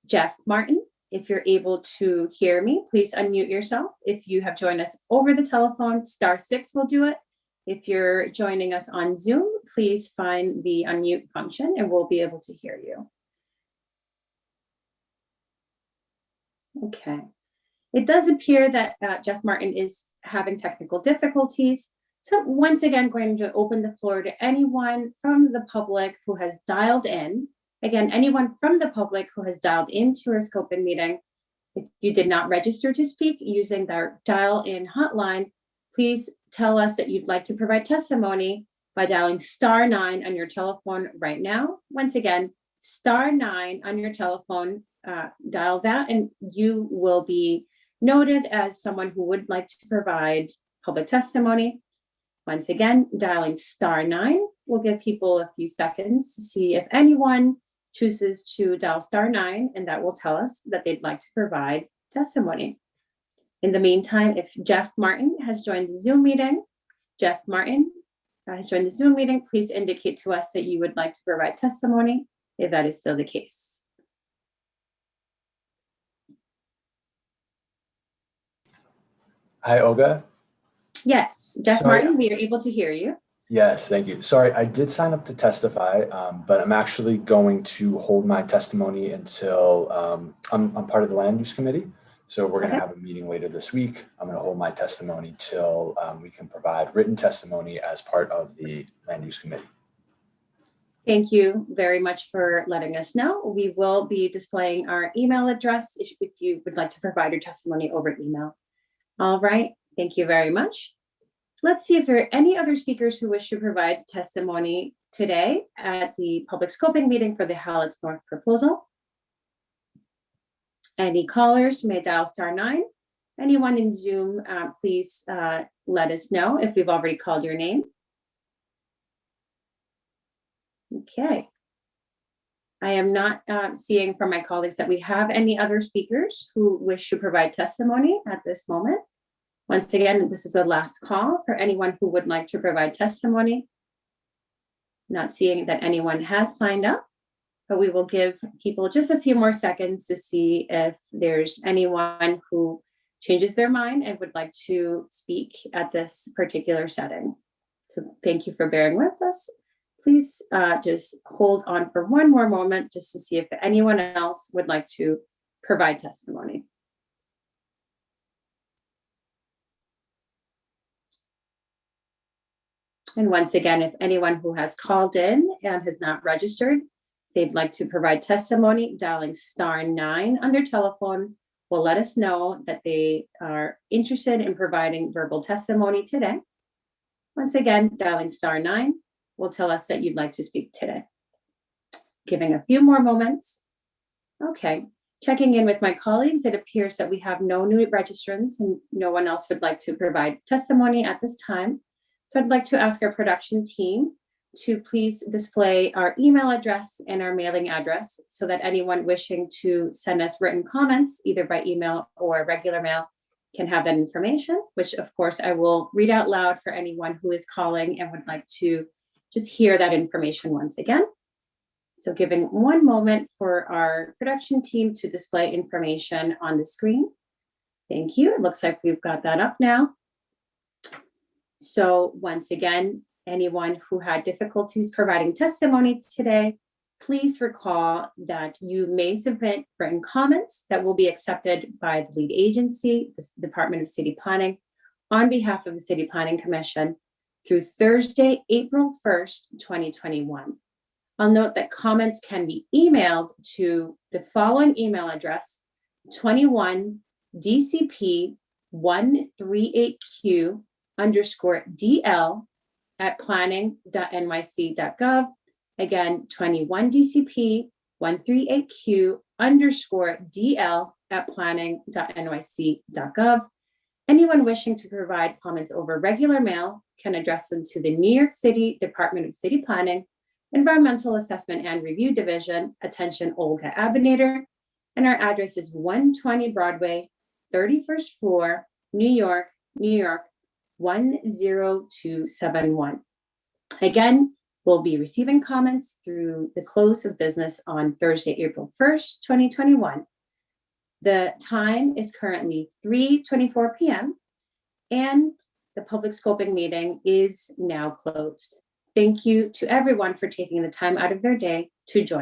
Speaker 1: Jeff Martin, if you're able to hear me, please unmute yourself. If you have joined us over the telephone, *6 will do it. If you're joining us on Zoom, please find the unmute function and we'll be able to hear you. Okay. It does appear that Jeff Martin is having technical difficulties. So once again, going to open the floor to anyone from the public who has dialed in. Again, anyone from the public who has dialed into our scoping meeting. If you did not register to speak using their dial-in hotline, please tell us that you'd like to provide testimony by dialing *9 on your telephone right now. Once again, *9 on your telephone, dial that, and you will be noted as someone who would like to provide public testimony. Once again, dialing *9 will give people a few seconds to see if anyone chooses to dial *9, and that will tell us that they'd like to provide testimony. In the meantime, if Jeff Martin has joined the Zoom meeting, Jeff Martin has joined the Zoom meeting, please indicate to us that you would like to provide testimony, if that is still the case.
Speaker 13: Hi, Olga.
Speaker 1: Yes, Jeff
Speaker 13: Sorry.
Speaker 1: Martin, we are able to hear you.
Speaker 13: Yes, thank you. Sorry, I did sign up to testify, but I'm actually going to hold my testimony until I'm part of the land use committee. So we're going to have a meeting later this week. I'm going to hold my testimony till we can provide written testimony as part of the land use committee.
Speaker 1: Thank you very much for letting us know. We will be displaying our email address if you would like to provide your testimony over email. All right, thank you very much. Let's see if there are any other speakers who wish to provide testimony today at the public scoping meeting for the Halletts North proposal. Any callers may dial *9. Anyone in Zoom, please let us know if we've already called your name. Okay. I am not seeing from my colleagues that we have any other speakers who wish to provide testimony at this moment. Once again, this is a last call for anyone who would like to provide testimony. Not seeing that anyone has signed up, but we will give people just a few more seconds to see if there's anyone who changes their mind and would like to speak at this particular setting. So thank you for bearing with us. Please just hold on for one more moment just to see if anyone else would like to provide testimony. And once again, if anyone who has called in and has not registered, they'd like to provide testimony, dialing *9 on their telephone will let us know that they are interested in providing verbal testimony today. Once again, dialing *9 will tell us that you'd like to speak today. Giving a few more moments. Okay, checking in with my colleagues, it appears that we have no new registrants and no one else would like to provide testimony at this time. So I'd like to ask our production team to please display our email address and our mailing address so that anyone wishing to send us written comments, either by email or regular mail, can have that information, which of course I will read out loud for anyone who is calling and would like to just hear that information once again. So giving one moment for our production team to display information on the screen. Thank you. It looks like we've got that up now. So once again, anyone who had difficulties providing testimony today, please recall that you may submit written comments that will be accepted by the lead agency, the Department of City Planning, on behalf of the City Planning Commission through Thursday, April 1st, 2021. I'll note that comments can be emailed to the following email address, 21dcp138q_dl@planning.nyc.gov. Again, 21dcp138q_dl@planning.nyc.gov. Anyone wishing to provide comments over regular mail can address them to the New York City Department of City Planning, Environmental Assessment and Review Division, attention Olga Abinator, and our address is 120 Broadway, 31st floor, New York, New York, 10271. Again, we'll be receiving comments through the close of business on Thursday, April 1st, 2021. The time is currently 3:24 p.m. and the public scoping meeting is now closed. Thank you to everyone for taking the time out of their day to join.